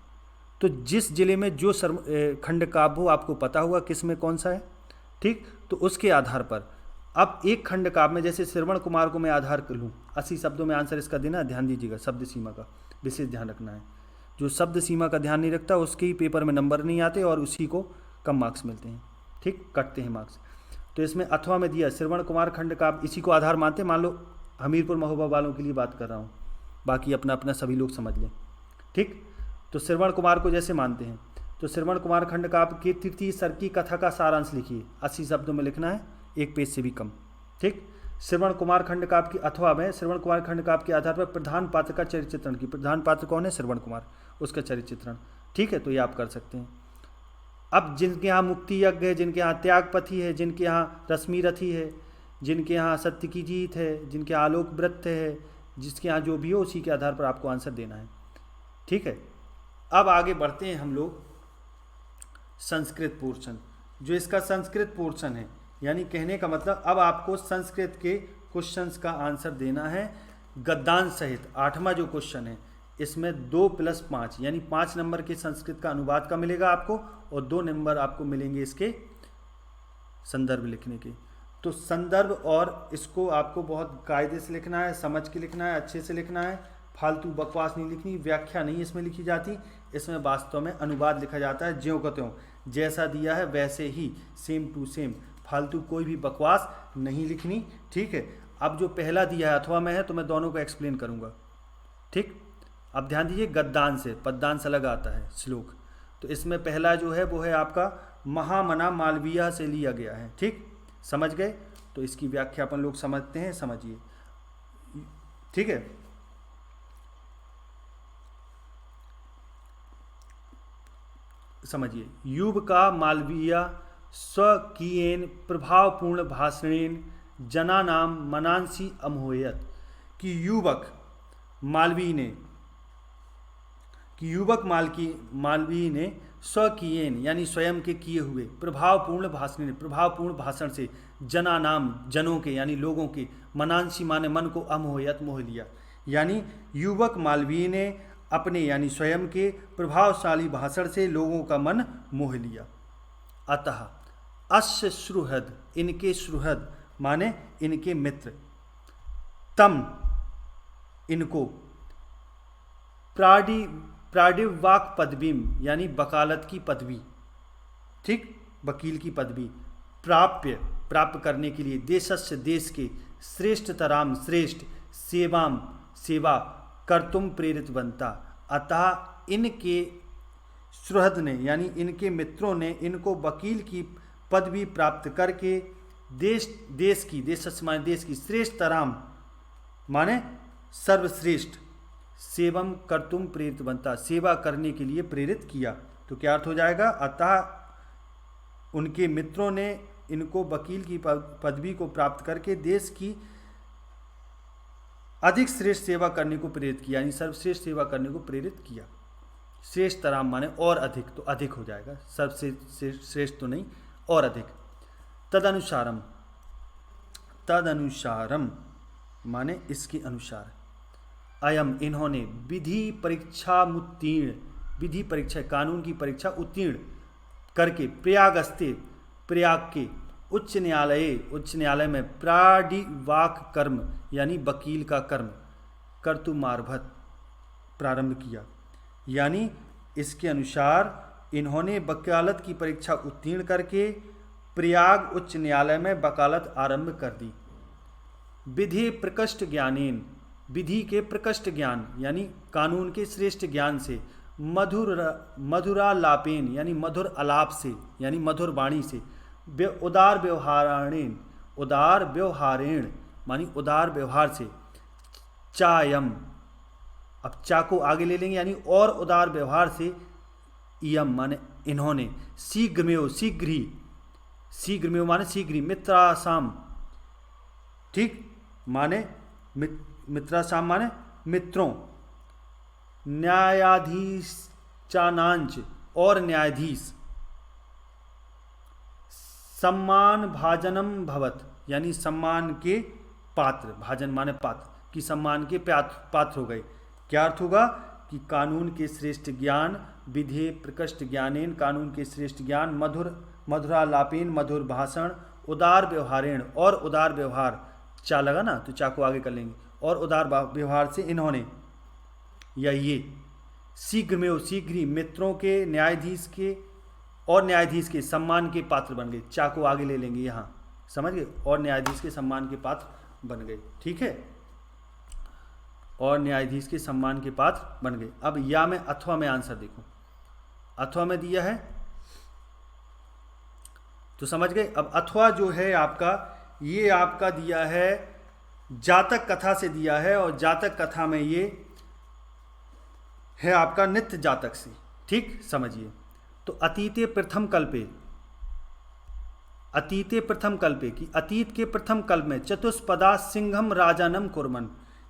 तो जिस जिले में जो खंड काव्य हो आपको पता होगा किस में कौन सा है, ठीक। तो उसके आधार पर अब एक खंड काव्य में जैसे श्रवण कुमार को मैं आधार कर लूँ, 80 शब्दों में आंसर इसका देना, ध्यान दीजिएगा, शब्द सीमा का विशेष ध्यान रखना है। जो शब्द सीमा का ध्यान नहीं रखता उसके ही पेपर में नंबर नहीं आते और उसी को कम मार्क्स मिलते हैं, ठीक, कटते हैं मार्क्स। तो इसमें अथवा में दिया श्रवण कुमार खंड काव्य, इसी को आधार मानते हैं। मान लो हमीरपुर महोबा वालों के लिए बात कर रहा हूँ, बाकी अपना अपना सभी लोग समझ लें, ठीक। तो श्रवण कुमार को जैसे मानते हैं, तो श्रवण कुमार खंड काव्य की तृतीय सर की कथा का सारांश लिखिए। 80 शब्दों में लिखना है, 1 पेज से भी कम, ठीक। श्रवण कुमार खंड काव्य की अथवा में श्रवण कुमार खंड काव्य के आधार पर प्रधान पात्र का चरित्र चित्रण की। प्रधान पात्र कौन है? श्रवण कुमार, उसका चरित्र चित्रण, ठीक है। तो ये आप कर सकते हैं। अब जिनके यहाँ मुक्ति यज्ञ है, जिनके यहाँ त्यागपथी है, जिनके यहाँ रश्मि रथी है, जिनके यहाँ सत्य की जीत है, जिनके यहाँ आलोक व्रत है, जिसके यहाँ जो भी हो उसी के आधार पर आपको आंसर देना है, ठीक है। अब आगे बढ़ते हैं हम लोग संस्कृत पोर्शन। जो इसका संस्कृत पोर्शन है, यानी कहने का मतलब अब आपको संस्कृत के क्वेश्चंस का आंसर देना है गद्यांश सहित। 8वां जो क्वेश्चन है इसमें 2 + 5 यानी 5 नंबर के संस्कृत का अनुवाद का मिलेगा आपको, और 2 नंबर आपको मिलेंगे इसके संदर्भ लिखने के। तो संदर्भ और इसको आपको बहुत कायदे से लिखना है, समझ के लिखना है, अच्छे से लिखना है, फालतू बकवास नहीं लिखनी, व्याख्या नहीं इसमें लिखी जाती। इसमें वास्तव में अनुवाद लिखा जाता है, ज्यों का त्यों, जैसा दिया है वैसे ही, सेम टू सेम, फालतू कोई भी बकवास नहीं लिखनी, ठीक है। अब जो पहला दिया है अथवा में है, तो मैं दोनों को एक्सप्लेन करूंगा, ठीक। अब ध्यान दीजिए, गद्यांश से पद्यांश अलग आता है श्लोक। तो इसमें पहला जो है वो है आपका महामना मालवीय से लिया गया है, ठीक, समझ गए। तो इसकी व्याख्या अपन लोग समझते हैं, समझिए, ठीक है। समझिए, युव का मालवीय स्वकीयेन प्रभावपूर्ण भाषणेन जनानाम मनांसी अमोहयत। कि युवक मालवीय ने स्वकीयेन यानी स्वयं के किए हुए प्रभावपूर्ण भाषण से जनानाम जनों के यानी लोगों के, मनांसी माने मन को, अमोहयत मोह लिया। यानी युवक मालवीय ने अपने यानी स्वयं के प्रभावशाली भाषण से लोगों का मन मोह लिया। अतः अस्य सुहृद, इनके सुहृद माने इनके मित्र, तम इनको, प्राडिवाक पदवीम यानी वकालत की पदवी, ठीक, वकील की पदवी, प्राप्त करने के लिए, देशस्य देश के, श्रेष्ठतराम श्रेष्ठ, सेवाम सेवा, कर्तुम प्रेरित बनता। अतः इनके सुहृद ने यानी इनके मित्रों ने इनको वकील की पदवी प्राप्त करके देश की श्रेष्ठतराम माने सर्वश्रेष्ठ, सेवम कर्तुम प्रेरित बनता, सेवा करने के लिए प्रेरित किया। तो क्या अर्थ हो जाएगा? अतः उनके मित्रों ने इनको वकील की पदवी को प्राप्त करके देश की अधिक श्रेष्ठ सेवा करने को प्रेरित किया, यानी सर्वश्रेष्ठ सेवा करने को प्रेरित किया। श्रेष्ठतराम माने और अधिक, तो अधिक हो जाएगा, सबसे श्रेष्ठ तो नहीं, और अधिक। तदनुसारम माने इसके अनुसार, अयम इन्होंने विधि परीक्षा कानून की परीक्षा उत्तीर्ण करके प्रयाग के उच्च न्यायालय में प्राडिवाक कर्म यानी वकील का कर्म कर्तुमारभत प्रारंभ किया। यानी इसके अनुसार इन्होंने वकालत की परीक्षा उत्तीर्ण करके प्रयाग उच्च न्यायालय में वकालत आरंभ कर दी। विधि प्रकृष्ट ज्ञानेन विधि के प्रकृष्ट ज्ञान यानी कानून के श्रेष्ठ ज्ञान से, मधुरालापेन यानी मधुर आलाप से यानी मधुर वाणी से, उदार व्यवहारेण मानी उदार व्यवहार से, चायम अब चा को आगे ले लेंगे यानी और उदार व्यवहार से, इयम माने इन्होंने, शीघ्रमेव माने शीघ्र ही, मित्रासाम ठीक माने मित्रासाम माने मित्रों, न्यायाधीश चानांच और न्यायाधीश, सम्मान भाजनम भवत यानी सम्मान के पात्र, भाजन माने पात्र कि सम्मान के पात्र हो गए। क्या अर्थ होगा कि कानून के श्रेष्ठ ज्ञान, विधे प्रकृष्ट ज्ञानेन कानून के श्रेष्ठ ज्ञान, मधुरालापेन मधुर भाषण, उदार व्यवहारेण और उदार व्यवहार, चा लगा ना तो चा को आगे कर लेंगे, और उदार व्यवहार से इन्होंने या ये, शीघ्र ही मित्रों के, न्यायाधीश के और न्यायाधीश के सम्मान के पात्र बन गए। चा को आगे ले लेंगे यहाँ, समझ गए, और न्यायाधीश के सम्मान के पात्र बन गए। ठीक है, और न्यायाधीश के सम्मान के पात्र बन गए। अब या में अथवा में आंसर देखो, अथवा में दिया है तो समझ गए। अब अथवा जो है आपका, ये आपका दिया है जातक कथा से दिया है, और जातक कथा में ये है आपका नित्य जातक से। ठीक समझिए, तो अतीते प्रथम कल्पे कि अतीत के प्रथम कल्प में चतुष्पदा सिंहम राजानम कुर्मन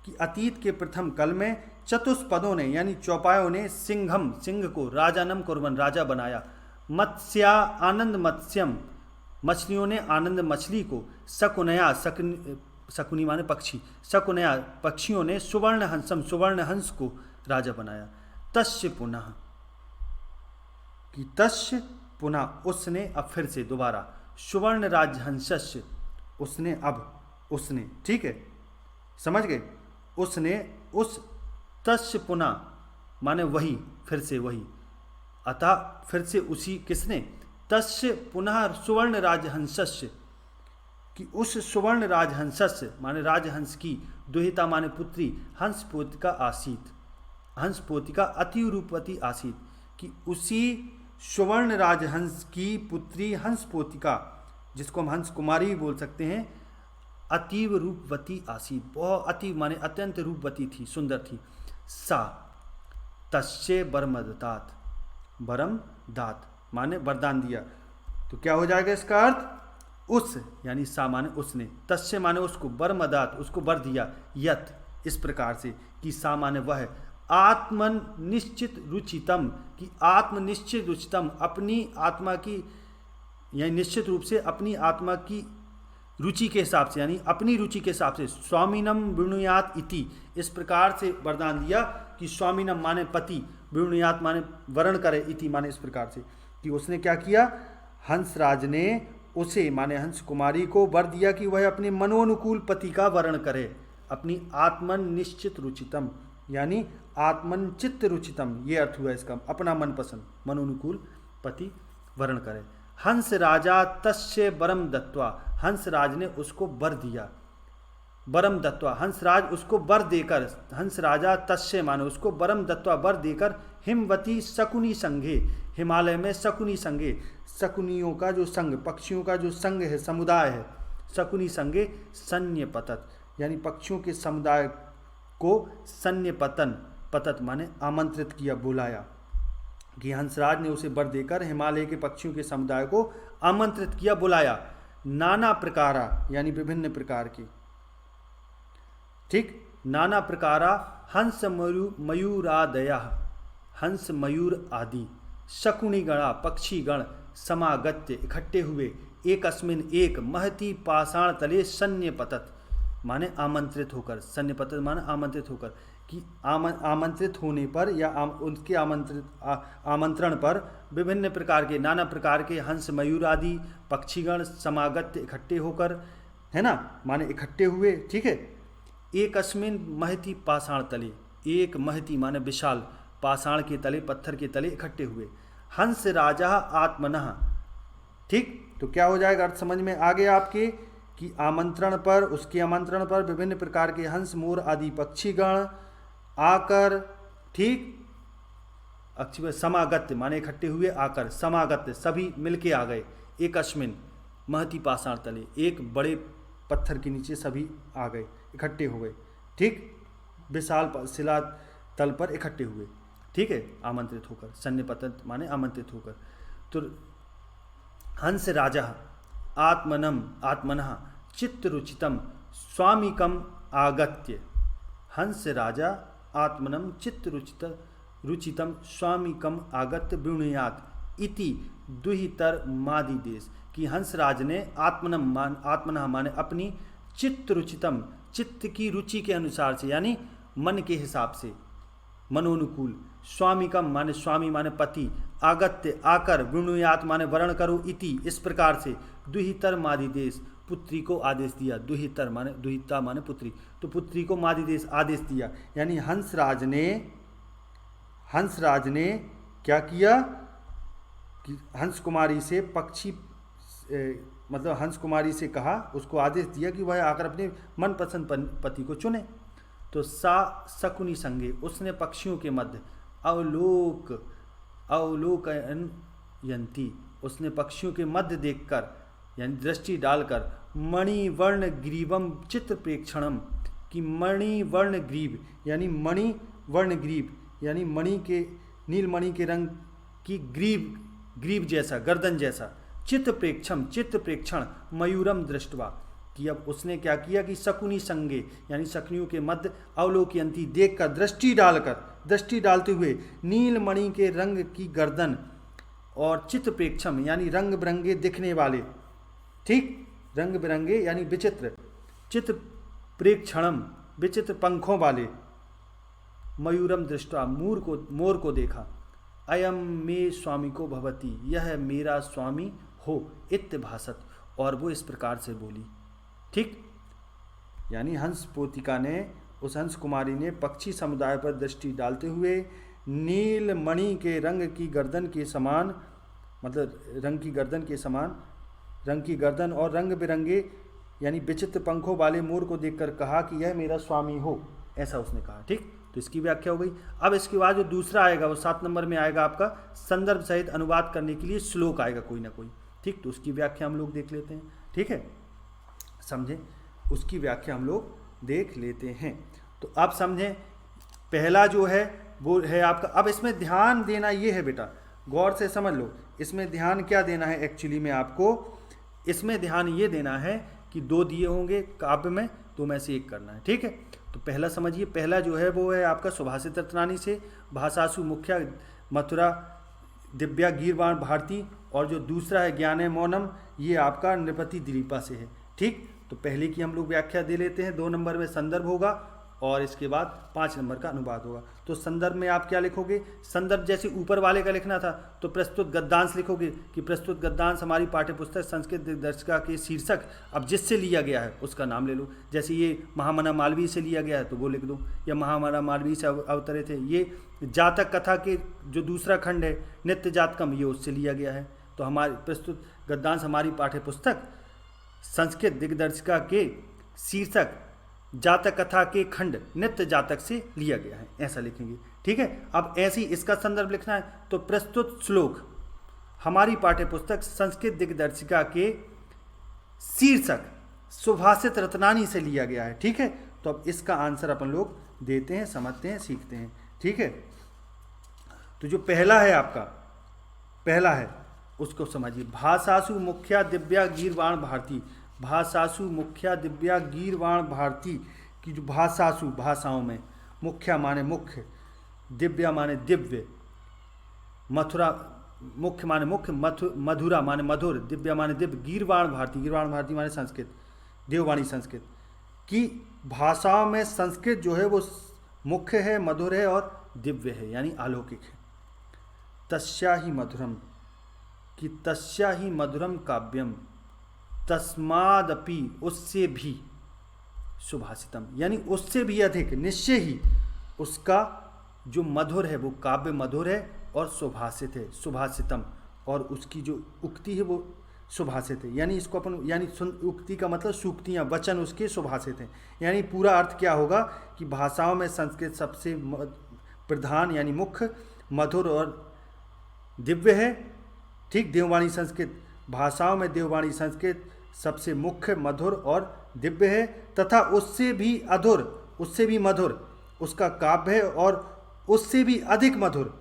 कि अतीत के प्रथम कल में चतुष्पदों ने यानी चौपायों ने सिंह को राजानम कुर्मन राजा बनाया। मत्स्या आनंद मत्स्यम मछलियों ने आनंद मछली को, शकुनया शकुनी माने पक्षी, शकुनया पक्षियों ने सुवर्ण हंस को राजा बनाया। तस्य पुनः उसने, अब फिर से दोबारा, सुवर्ण राजहंसस्य उसने ठीक है, समझ गए, उसने उस, तस्य पुनः माने वही, फिर से वही, अतः फिर से उसी, किसने, तस्य पुनः सुवर्ण राजहंसस्य कि उस सुवर्ण राजहंसस्य माने राजहंस की, दुहिता माने पुत्री, हंसपोतिका आसीत, हंसपोतिका अति रूपवती आसीत कि उसी सुवर्ण राजहंस की पुत्री हंसपोतिका, जिसको हम हंस कुमारी भी बोल सकते हैं, अतीव रूपवती आसीत, बहुत अति माने अत्यंत रूपवती थी, सुंदर थी। सा तस्य बरमदतात, बरम दात माने वरदान दिया, तो क्या हो जाएगा इसका अर्थ, उस यानी सा माने उसने, तस्य माने उसको, बरमदात उसको वर दिया, यत इस प्रकार से कि सा माने वह, आत्मनिश्चित रुचितम कि आत्मनिश्चित रुचितम अपनी आत्मा की, यानी निश्चित रूप से अपनी आत्मा की रुचि के हिसाब से, यानी अपनी रुचि के हिसाब से, स्वामीनम विणुयात इति इस प्रकार से वरदान दिया कि स्वामीनम माने पति, विणुयात माने वर्ण करे, इति माने इस प्रकार से कि उसने क्या किया, हंसराज ने उसे माने हंस कुमारी को वर दिया कि वह अपने मनोनुकूल पति का वर्ण करे, अपनी आत्मन निश्चित रुचितम यानी आत्मनचित्त रुचितम, ये अर्थ हुआ इसका, अपना मनपसंद मनोनुकूल पति वर्ण करे। हंस राजा तस्य बरम दत्वा, हंसराज ने उसको वर दिया, बरम दत्वा हंसराज उसको वर देकर, हंस राजा तस्य माने उसको बरम दत्वा वर देकर, हिमवती शकुनी संघे हिमालय में शकुनी संघे, शकुनियों का जो संघ, पक्षियों का जो संघ है, समुदाय है, शकुनी संघे सन्य पतत यानी पक्षियों के समुदाय को सन्य पतत माने आमंत्रित किया, बुलाया कि हंसराज ने उसे वर देकर हिमालय के पक्षियों के समुदाय को आमंत्रित किया, बुलाया। नाना प्रकारा यानी विभिन्न प्रकार के, ठीक, नाना प्रकारा हंस मयूरादया, हंस मयूर आदि, शकुनी गणा पक्षी गण, समागत्य इकट्ठे हुए, एक अस्मिन एक, महती पाषाण तले सन्य पतत माने आमंत्रित होकर, सन्य पतत माने आमंत्रित होकर कि आमंत्रित होने पर या उनके आमंत्रण पर विभिन्न प्रकार के, नाना प्रकार के हंस मयूर आदि पक्षीगण समागत इकट्ठे होकर, है ना, माने इकट्ठे हुए, ठीक है। एक अस्मिन महती पाषाण तले, एक महती माने विशाल, पाषाण के तले, पत्थर के तले इकट्ठे हुए। हंस राजा आत्मनः, ठीक, तो क्या हो जाएगा अर्थ समझ में आ गया आपके कि आमंत्रण पर, उसके आमंत्रण पर विभिन्न प्रकार के हंस, मोर आदि पक्षीगण आकर, ठीक, अक्षी समागत्य माने इकट्ठे हुए, आकर, समागत्य सभी मिलके आ गए, एक अश्विन महती पाषाण तले, एक बड़े पत्थर के नीचे सभी आ गए, इकट्ठे हो गए, ठीक, विशाल शिला तल पर इकट्ठे हुए, ठीक है, आमंत्रित होकर, सन्निपतन माने आमंत्रित होकर। तो हंस राजा आत्मनः चित्तरुचितम स्वामिकम आगत्य, हंस राजा आत्मनम चित्तरुचितम स्वामिकम आगत्य विणुयात इति दुहितर मादिदेश, कि हंसराज ने आत्मनः माने अपनी चित्तरुचितम, चित्त की रुचि के अनुसार से, यानी मन के हिसाब से, मनोनुकूल, स्वामिकम माने स्वामी माने पति, आगत्य आकर, विणुयात माने वर्ण करो, इति इस प्रकार से, दुहितर मादिदेश पुत्री को आदेश दिया, दुहितर माने दुहिता माने पुत्री, तो पुत्री को मादिदेश आदेश दिया, यानी हंसराज ने क्या किया कि हंस कुमारी से मतलब हंस कुमारी से कहा, उसको आदेश दिया कि वह आकर अपने मनपसंद पति को चुने। तो सा शकुनी संगे, उसने पक्षियों के मध्य अवलोकयन्ती, उसने पक्षियों के मध्य देखकर यानी दृष्टि डालकर, मणिवर्ण ग्रीवम चित्र प्रेक्षणम, कि मणिवर्ण ग्रीव यानी मणिवर्ण ग्रीव यानी मणि के, नीलमणि के रंग की ग्रीव जैसा, गर्दन जैसा, चित्र प्रेक्षण मयूरम दृष्टवा, कि अब उसने क्या किया कि शकुनी संगे यानी शकुनियों के मध्य अवलोकयंती देखकर, दृष्टि डालते हुए, नीलमणि के रंग की गर्दन और चित्र प्रेक्षम यानी रंग बिरंगे दिखने वाले, ठीक, रंग बिरंगे यानी विचित्र, चित्र प्रेक्षणम विचित्र पंखों वाले, मयूरम दृष्टवा मोर को देखा, अयम मे स्वामी को भवती, यह मेरा स्वामी हो, इत्य भाषत, और वो इस प्रकार से बोली, ठीक, यानी हंस पोतिका ने, उस हंस कुमारी ने पक्षी समुदाय पर दृष्टि डालते हुए नीलमणि के रंग की गर्दन के समान, मतलब रंग की गर्दन और रंग बिरंगे यानी विचित्र पंखों वाले मोर को देखकर कहा कि यह मेरा स्वामी हो, ऐसा उसने कहा, ठीक। तो इसकी व्याख्या हो गई। अब इसके बाद जो दूसरा आएगा वो 7 नंबर में आएगा आपका, संदर्भ सहित अनुवाद करने के लिए श्लोक आएगा कोई ना कोई, ठीक। तो उसकी व्याख्या हम लोग देख लेते हैं, ठीक है, समझें, उसकी व्याख्या हम लोग देख लेते हैं। तो अब समझें, पहला जो है वो है आपका, अब इसमें ध्यान देना ये है बेटा, गौर से समझ लो, इसमें ध्यान क्या देना है एक्चुअली में आपको, इसमें ध्यान ये देना है कि 2 दिए होंगे काव्य में, 2 में से 1 करना है, ठीक है। तो पहला समझिए, पहला जो है वो है आपका सुभाषित रत्नानी से, भाषासु मुख्या मथुरा दिव्या गीरवाण भारती, और जो दूसरा है ज्ञान मौनम, ये आपका नृपति दिलीपा से है, ठीक। तो पहले की हम लोग व्याख्या दे लेते हैं, 2 नंबर में संदर्भ होगा और इसके बाद 5 नंबर का अनुवाद होगा। तो संदर्भ में आप क्या लिखोगे, संदर्भ जैसे ऊपर वाले का लिखना था तो प्रस्तुत गद्यांश लिखोगे कि प्रस्तुत गद्यांश हमारी पाठ्यपुस्तक संस्कृत दिग्दर्शिका के शीर्षक, अब जिससे लिया गया है उसका नाम ले लो, जैसे ये महामना मालवीय से लिया गया है तो वो लिख दो, या महामना मालवीय से अवतरित है। ये जातक कथा के जो दूसरा खंड है नित्य जातकम, ये उससे लिया गया है। तो हमारी प्रस्तुत गद्यांश हमारी पाठ्यपुस्तक संस्कृत दिग्दर्शिका के शीर्षक जातक कथा के खंड नित्य जातक से लिया गया है, ऐसा लिखेंगे, ठीक है। अब ऐसे ही इसका संदर्भ लिखना है तो प्रस्तुत श्लोक हमारी पाठ्यपुस्तक संस्कृत दिग्दर्शिका के शीर्षक सुभाषित रत्नानी से लिया गया है, ठीक है। तो अब इसका आंसर अपन लोग देते हैं, समझते हैं, सीखते हैं, ठीक है। तो जो पहला है आपका, पहला है उसको समझिए, भाषासु मुख्या दिव्या गीरवाण भारती, भाषासु मुख्या दिव्या गीरवाण भारती की जो भाषासु भाषाओं में, मुख्या माने मुख्य, दिव्या माने दिव्य, मथुरा मुख्य माने मुख्य, मधुरा माने मधुर, दिव्या माने दिव्य, गीरवाण भारती माने संस्कृत, देववाणी संस्कृत की भाषाओं में संस्कृत जो है वो मुख्य है, मधुर है और दिव्य है यानी अलौकिक है। तस्या ही मधुरम, कि तस्या ही मधुरम काव्यम, तस्मादपि उससे भी, सुभाषितम यानी उससे भी अधिक, निश्चय ही उसका जो मधुर है वो काव्य मधुर है और सुभाषित है, सुभाषितम, और उसकी जो उक्ति है वो सुभाषित है। यानी इसको अपन यानी उक्ति का मतलब सूक्तियाँ, वचन उसके सुभाषित हैं। यानी पूरा अर्थ क्या होगा कि भाषाओं में संस्कृत सबसे प्रधान यानी मुख्य, मधुर और दिव्य है। ठीक, देववाणी संस्कृत, भाषाओं में देववाणी संस्कृत सबसे मुख्य, मधुर और दिव्य है तथा उससे भी अधुर, उससे भी मधुर उसका काव्य है और उससे भी अधिक मधुर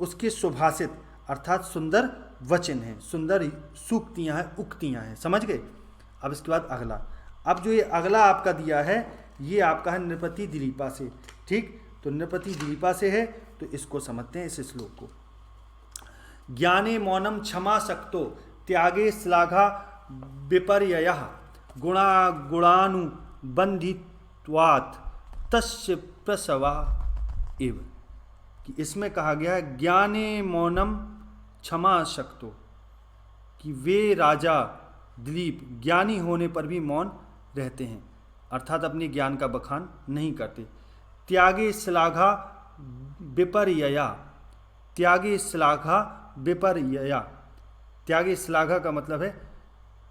उसके सुभाषित अर्थात सुंदर वचन हैं, सुंदर सूक्तियाँ हैं, उक्तियाँ हैं। समझ गए। अब इसके बाद अगला, अब जो ये अगला आपका दिया है ये आपका है नृपति दिलीपा से। ठीक, तो नृपति दिलीपा से है, तो इसको समझते हैं इस श्लोक को। ज्ञाने मौनम क्षमा शक्तो त्यागे श्लाघा विपर्ययः गुणा गुणानुबंधित्वात् तस्य प्रसवा इव। कि इसमें कहा गया है ज्ञाने मौनम क्षमा शक्तो, कि वे राजा दिलीप ज्ञानी होने पर भी मौन रहते हैं, अर्थात अपने ज्ञान का बखान नहीं करते। त्यागे श्लाघा विपर्यया, त्यागे श्लाघा विपर्यया, त्यागे श्लाघा का मतलब है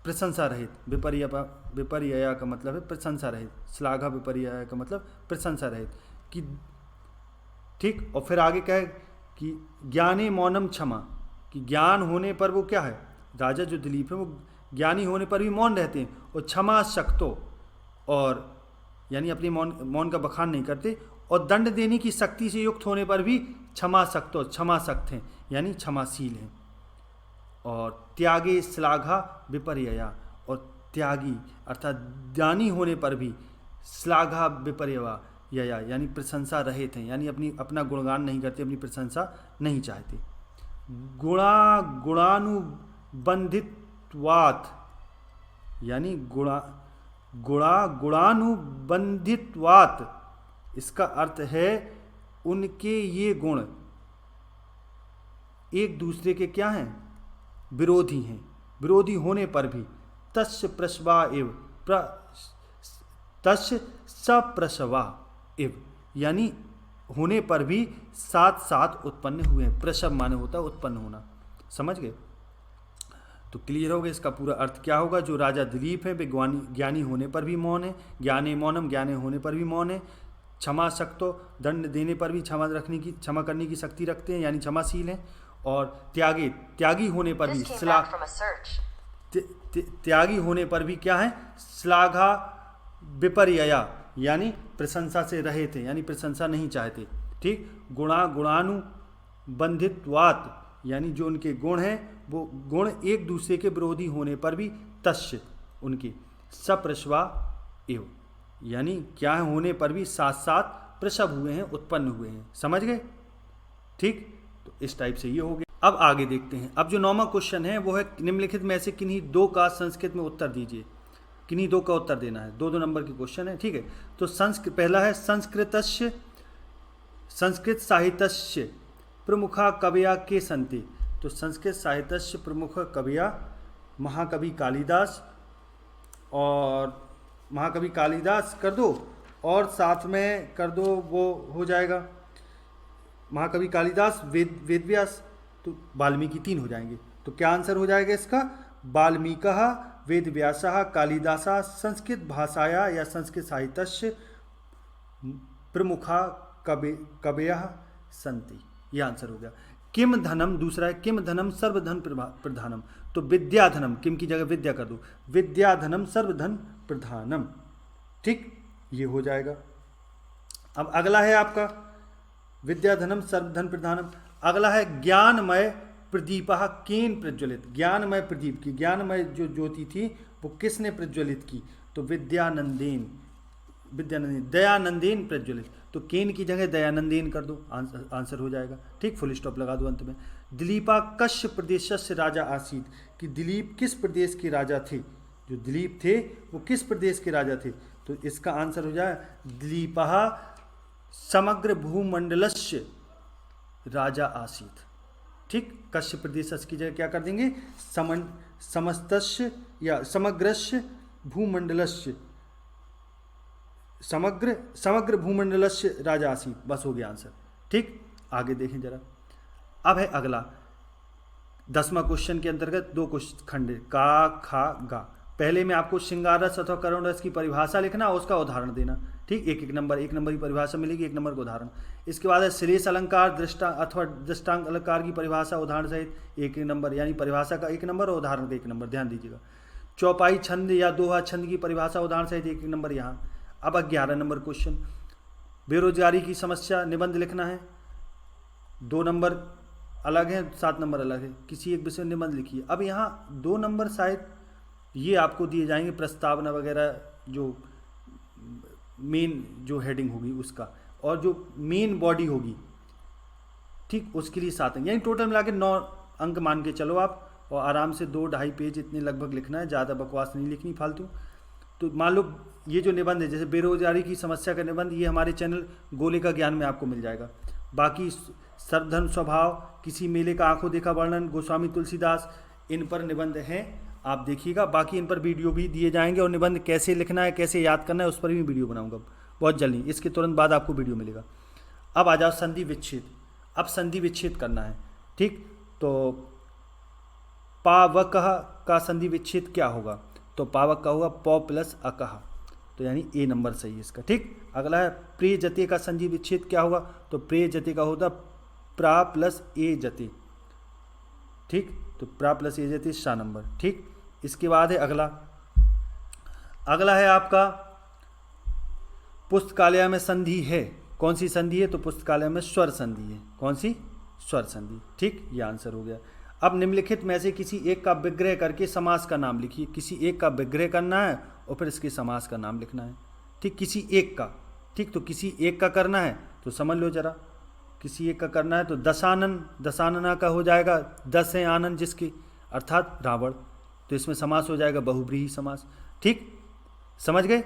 प्रशंसा रहित, विपर्यया का मतलब है प्रशंसा रहित, श्लाघा विपर्यया का मतलब प्रशंसा रहित। कि ठीक, और फिर आगे क्या है कि ज्ञाने मौनम क्षमा, कि ज्ञान होने पर वो क्या है, राजा जो दिलीप है वो ज्ञानी होने पर भी मौन रहते हैं। और क्षमा शक्तो, और यानी अपने मौन का बखान नहीं करते। और दंड देने की शक्ति से युक्त होने पर भी क्षमा शक्तो, क्षमा शक्त हैं यानी क्षमाशील हैं। और त्यागे श्लाघा विपर्यया, और त्यागी अर्थात ज्ञानी होने पर भी श्लाघा विपर्यया यानी प्रशंसा रहित हैं, यानी अपना गुणगान नहीं करते, अपनी प्रशंसा नहीं चाहते। गुणानुबंधित्वात्, यानी गुणानुबंधित्वात्, इसका अर्थ है उनके ये गुण एक दूसरे के क्या हैं, विरोधी हैं, विरोधी होने पर भी तस्य प्रसवा एव, तस्य सप्रसवा एव, यानी होने पर भी साथ साथ उत्पन्न हुए हैं। प्रसव माने होता है उत्पन्न होना। समझ गए। तो क्लियर हो गया इसका पूरा अर्थ क्या होगा। जो राजा दिलीप है वे ज्ञानी होने पर भी मौन है, ज्ञाने मौनम, ज्ञाने होने पर भी मौन है। क्षमा शक्तो, दंड देने पर भी क्षमा करने की शक्ति रखते हैं यानी क्षमाशील हैं। और त्यागी होने पर भी त्यागी होने पर भी क्या है, श्लाघा विपर्यया यानी प्रशंसा से रहित थे, यानी प्रशंसा नहीं चाहते। ठीक, गुणानुबंधित्वात्, यानी जो उनके गुण हैं वो गुण एक दूसरे के विरोधी होने पर भी तस्य उनके सप्रसवा एव, यानी क्या होने पर भी साथ साथ प्रसव हुए हैं, उत्पन्न हुए हैं। समझ गए। ठीक, तो इस टाइप से ये हो गया। अब आगे देखते हैं। अब जो 9वां क्वेश्चन है वो है निम्नलिखित में से किन्हीं दो का संस्कृत में उत्तर दीजिए। किन्हीं दो का उत्तर देना है। 2-2 नंबर के क्वेश्चन है। ठीक है, तो पहला है संस्कृत साहित्यस्य प्रमुखा कवया के सन्ति। तो संस्कृत साहित्यस्य प्रमुख कविया महाकवि कालिदास, और महाकवि कालिदास कर दो और साथ में कर दो वो हो जाएगा महाकवि कालिदास, वेदव्यास, तो वाल्मीकि 3 हो जाएंगे। तो क्या आंसर हो जाएगा इसका, वाल्मीकः वेदव्यासः कालिदासः संस्कृत भाषाया या संस्कृत साहित्यस्य प्रमुखा कवयः सन्ति। यह आंसर हो गया। किम धनम, दूसरा है किम धनम सर्वधन प्रधानम। तो विद्याधनम, किम की जगह विद्या कर दो, विद्याधनम सर्वधन प्रधानम। ठीक, ये हो जाएगा। अब अगला है आपका विद्याधनम सर्वधन प्रधानम। अगला है ज्ञानमय प्रदीपः केन प्रज्वलित। ज्ञानमय प्रदीप की, ज्ञानमय जो ज्योति थी वो किसने प्रज्वलित की, तो विद्यानंदेन, दयानंदेन प्रज्वलित। तो केन की जगह दयानंदेन कर दो, आंसर हो जाएगा। ठीक, फुल स्टॉप लगा दो अंत में। दिलीपा कश्य प्रदेशस्य राजा आसीत, कि दिलीप किस प्रदेश के राजा थे, जो दिलीप थे वो किस प्रदेश के राजा थे। तो इसका आंसर हो जाए दिलीपः समग्र भूमंडलस्य राजा आसीत। ठीक, कश्य प्रदेश की जगह क्या कर देंगे, समस्तस्य या समग्रस्य भूमंडलस्य, समग्र भूमंडलस्य राजा आसीत। बस हो गया आंसर। ठीक, आगे देखें जरा। अब है अगला, 10वां क्वेश्चन के अंतर्गत 2 क्वेश्चन खंड का, खा, गा। पहले में आपको श्रृंगार रस अथवा करुण रस की परिभाषा लिखना और उसका उदाहरण देना। ठीक, एक नंबर की परिभाषा मिलेगी, 1 नंबर का उदाहरण। इसके बाद है श्लेष अलंकार अथवा दृष्टांत अलंकार की परिभाषा उदाहरण सहित 1 नंबर, यानी परिभाषा का 1 नंबर और उदाहरण का 1 नंबर, ध्यान दीजिएगा। चौपाई छंद या दोहा छंद की परिभाषा उदाहरण सहित 1 नंबर यहाँ। अब 11 नंबर क्वेश्चन, बेरोजगारी की समस्या निबंध लिखना है। 2 नंबर अलग है, 7 नंबर अलग है, किसी एक विषय निबंध लिखिए। अब यहाँ 2 नंबर शायद ये आपको दिए जाएंगे प्रस्तावना वगैरह, जो मेन जो हेडिंग होगी उसका, और जो मेन बॉडी होगी, ठीक, उसके लिए 7 अंक, यानी टोटल मिला के 9 अंक मान के चलो आप। और आराम से 2-2.5 पेज इतने लगभग लिखना है, ज़्यादा बकवास नहीं लिखनी फालतू। तो मान लो ये जो निबंध है, जैसे बेरोजगारी की समस्या का निबंध, ये हमारे चैनल गोले का ज्ञान में आपको मिल जाएगा। बाकी सर्वधर्म स्वभाव, किसी मेले का आंखों देखा वर्णन, गोस्वामी तुलसीदास, इन पर निबंध हैं, आप देखिएगा। बाकी इन पर वीडियो भी दिए जाएंगे, और निबंध कैसे लिखना है, कैसे याद करना है, उस पर भी वीडियो बनाऊंगा बहुत जल्दी। इसके तुरंत बाद आपको वीडियो मिलेगा। अब आ जाओ संधि विच्छेद। अब संधि विच्छेद करना है, ठीक। तो पावकः का संधि विच्छेद क्या होगा? तो पावक का होगा पौ प्लस अकह, तो यानी ए नंबर सही है इसका, ठीक। अगला है प्रे जते का संधि विच्छेद क्या होगा? तो प्रे जते का होता प्रा प्लस ए जते, ठीक। तो प्रा प्लस ए जते 7 नंबर, ठीक। इसके बाद है अगला है आपका पुस्तकालय में संधि है। कौन सी संधि है? तो पुस्तकालय में स्वर संधि है। कौन सी? स्वर संधि, ठीक। ये आंसर हो गया। अब निम्नलिखित में से किसी एक का विग्रह करके समास का नाम लिखिए। किसी एक का विग्रह करना है और फिर इसके समास का नाम लिखना है, ठीक। किसी एक का, ठीक। तो किसी एक का करना है तो समझ लो जरा, किसी एक का करना है तो दशानन, दशानना का हो जाएगा 10 है आनंद जिसके, अर्थात रावण, तो इसमें समास हो जाएगा बहुब्रीहि समास, ठीक। समझ गए?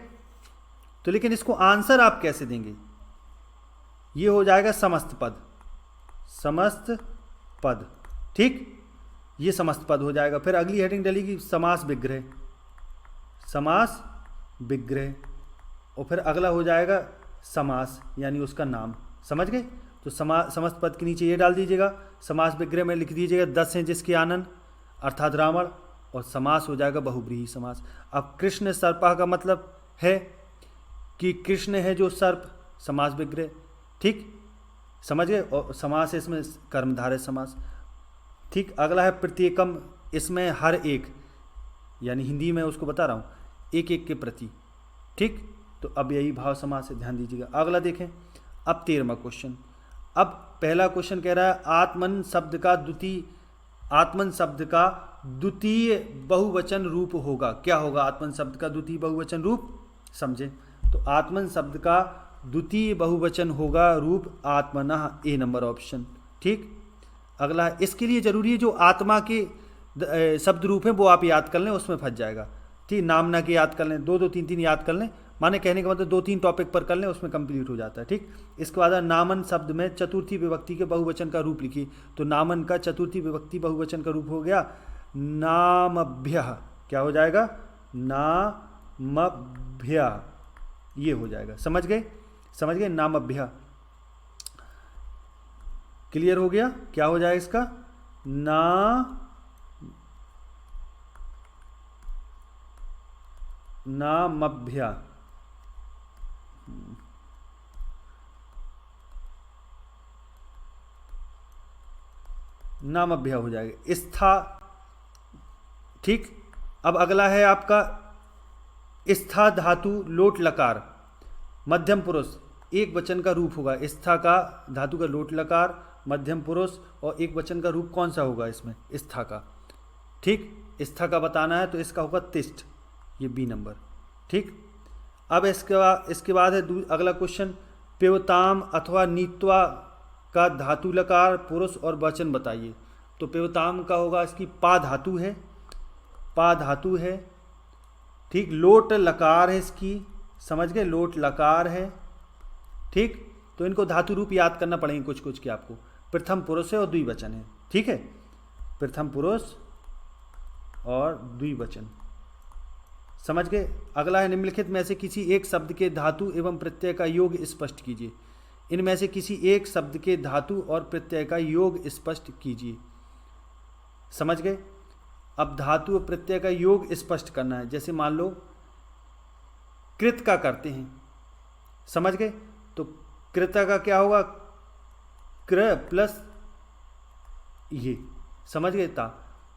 तो लेकिन इसको आंसर आप कैसे देंगे? ये हो जाएगा समस्त पद, समस्त पद, ठीक। ये समस्त पद हो जाएगा। फिर अगली हेडिंग डलेगी समास विग्रह, समास विग्रह, और फिर अगला हो जाएगा समास, यानी उसका नाम। समझ गए? तो समस्त पद के नीचे ये डाल दीजिएगा, समास विग्रह में लिख दीजिएगा 10 हैं जिसके आनंद, अर्थात रावण, और समास हो जाएगा बहुब्रीहि समास। अब कृष्ण सर्पः का मतलब है कि कृष्ण है जो सर्प, समास विग्रह, ठीक। समझ गए? और समास है इसमें कर्मधारय समास, ठीक। अगला है प्रत्येकम, इसमें हर एक, यानी हिंदी में उसको बता रहा हूँ, एक एक के प्रति, ठीक। तो अब यही भाव समास है, ध्यान दीजिएगा। अगला देखें, अब 13वां क्वेश्चन। अब पहला क्वेश्चन कह रहा है आत्मन शब्द का द्वितीय, आत्मन शब्द का द्वितीय बहुवचन रूप होगा। क्या होगा आत्मन शब्द का द्वितीय बहुवचन रूप? समझे? तो आत्मन शब्द का द्वितीय बहुवचन होगा रूप आत्मनः, ए नंबर ऑप्शन, ठीक। अगला, इसके लिए जरूरी है जो आत्मा के शब्द रूप हैं वो आप याद कर लें, उसमें फंस जाएगा, ठीक। नामना के याद कर लें, 2-2, 3-3 याद कर लें, माने कहने का मतलब 2-3 टॉपिक पर कर लें, उसमें कंप्लीट हो जाता है, ठीक। इसके बाद नामन शब्द में चतुर्थी विभक्ति के बहुवचन का रूप लिखिए। तो नामन का चतुर्थी विभक्ति बहुवचन का रूप हो गया नामभ्यः। क्या हो जाएगा? नामभ्यः, ये हो जाएगा। समझ गए? समझ गए? नामभ्यः, क्लियर हो गया? क्या हो जाएगा इसका? नामभ्यः, नामभ्यः हो जाएगा, स्था, ठीक। अब अगला है आपका स्था धातु लोट लकार, मध्यम पुरुष, एक वचन का रूप होगा। स्था का धातु का लोट लकार, मध्यम पुरुष, और एक वचन का रूप कौन सा होगा इसमें? स्था का, ठीक। स्था का बताना है तो इसका होगा तिष्ठ, ये बी नंबर, ठीक। अब इसके बाद है अगला क्वेश्चन, पेवताम अथवा नीत्वा का धातु लकार पुरुष और वचन बताइए। तो पेवताम का होगा, इसकी पा धातु है, पा धातु है, ठीक। लोट लकार है इसकी, समझ गए? लोट लकार है, ठीक। तो इनको धातु रूप याद करना पड़ेंगे कुछ कुछ के आपको। प्रथम पुरुष है और द्विवचन है, ठीक है। प्रथम पुरुष और द्विवचन, समझ गए? अगला है निम्नलिखित में से किसी एक शब्द के धातु एवं प्रत्यय का योग स्पष्ट कीजिए। इनमें से किसी एक शब्द के धातु और प्रत्यय का योग स्पष्ट कीजिए। समझ गए। अब धातु और प्रत्यय का योग स्पष्ट करना है। जैसे मान लो कृत का करते हैं, समझ गए, तो कृत का क्या होगा, क्र प्लस ये, समझ गए ता,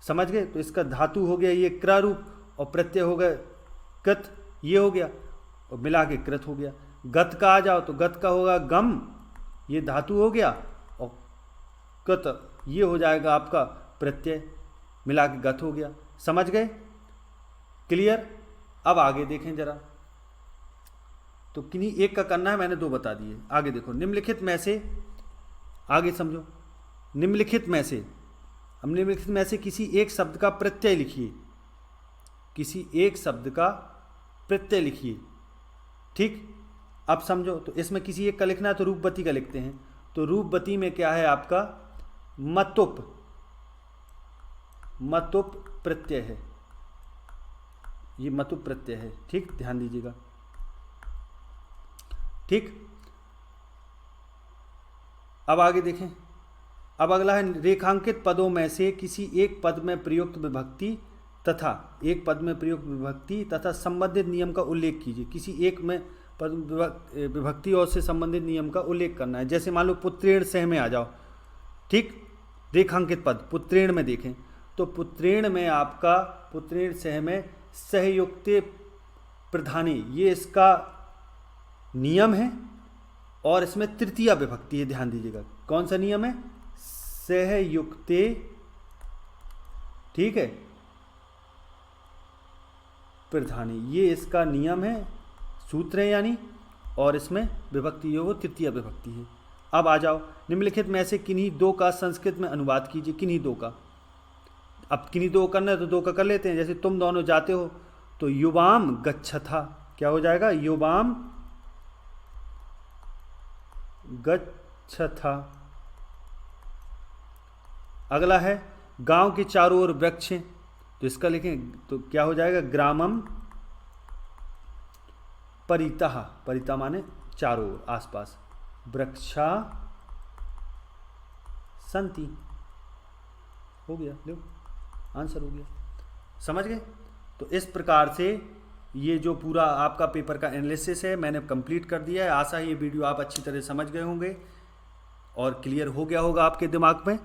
समझ गए। तो इसका धातु हो गया ये क्र रूप और प्रत्यय हो गया कृत, ये हो गया और मिला के कृत हो गया। गत का आ जाओ तो गत का होगा गम, ये धातु हो गया, और कृत ये हो जाएगा आपका प्रत्यय, मिला के गत हो गया। समझ गए, क्लियर। अब आगे देखें जरा, तो किन्हीं एक का करना है, मैंने दो बता दिए। आगे देखो, निम्नलिखित में से, आगे समझो, निम्नलिखित में से, हम निम्नलिखित में से किसी एक शब्द का प्रत्यय लिखिए, किसी एक शब्द का प्रत्यय लिखिए, ठीक। अब समझो, तो इसमें किसी एक का लिखना है तो रूपवती का लिखते हैं। तो रूपवती में क्या है आपका, मतुप, मतुप प्रत्यय है, ये मतुप प्रत्यय है, ठीक, ध्यान दीजिएगा, ठीक। अब आगे देखें, अब अगला है रेखांकित पदों में से किसी एक पद में प्रयुक्त विभक्ति तथा एक पद में प्रयुक्त विभक्ति तथा संबंधित नियम का उल्लेख कीजिए। किसी एक में पद विभक्ति और से संबंधित नियम का उल्लेख करना है। जैसे मान लो पुत्रेण सह में आ जाओ, ठीक, रेखांकित पद पुत्रेण में देखें, तो पुत्रेण में आपका, पुत्रेण सह में सहयुक्ते प्रधानी, ये इसका नियम है और इसमें तृतीया विभक्ति है, ध्यान दीजिएगा। कौन सा नियम है, सहयुक्ते, ठीक है, प्रधानी, ये इसका नियम है, सूत्र है यानी, और इसमें विभक्ति जो वो तृतीय विभक्ति है। अब आ जाओ, निम्नलिखित में से किन्हीं दो का संस्कृत में अनुवाद कीजिए, किन्हीं दो का। अब किन्हीं दो करना है तो दो का कर लेते हैं। जैसे तुम दोनों जाते हो तो युवाम गच्छथा, क्या हो जाएगा, युवाम गच्छथा। अगला है गांव के चारों ओर वृक्ष हैं, तो इसका लिखें तो क्या हो जाएगा, ग्रामम परितः, परितः माने चारों ओर, आसपास, वृक्षा संति, हो गया, देखो आंसर हो गया। समझ गए। तो इस प्रकार से ये जो पूरा आपका पेपर का एनालिसिस है मैंने कंप्लीट कर दिया है। आशा है ये वीडियो आप अच्छी तरह समझ गए होंगे और क्लियर हो गया होगा आपके दिमाग में।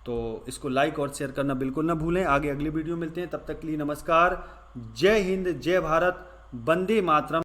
तो इसको लाइक और शेयर करना बिल्कुल ना भूलें। आगे अगली वीडियो मिलते हैं, तब तक के लिए नमस्कार, जय हिंद, जय भारत, वंदे मातरम।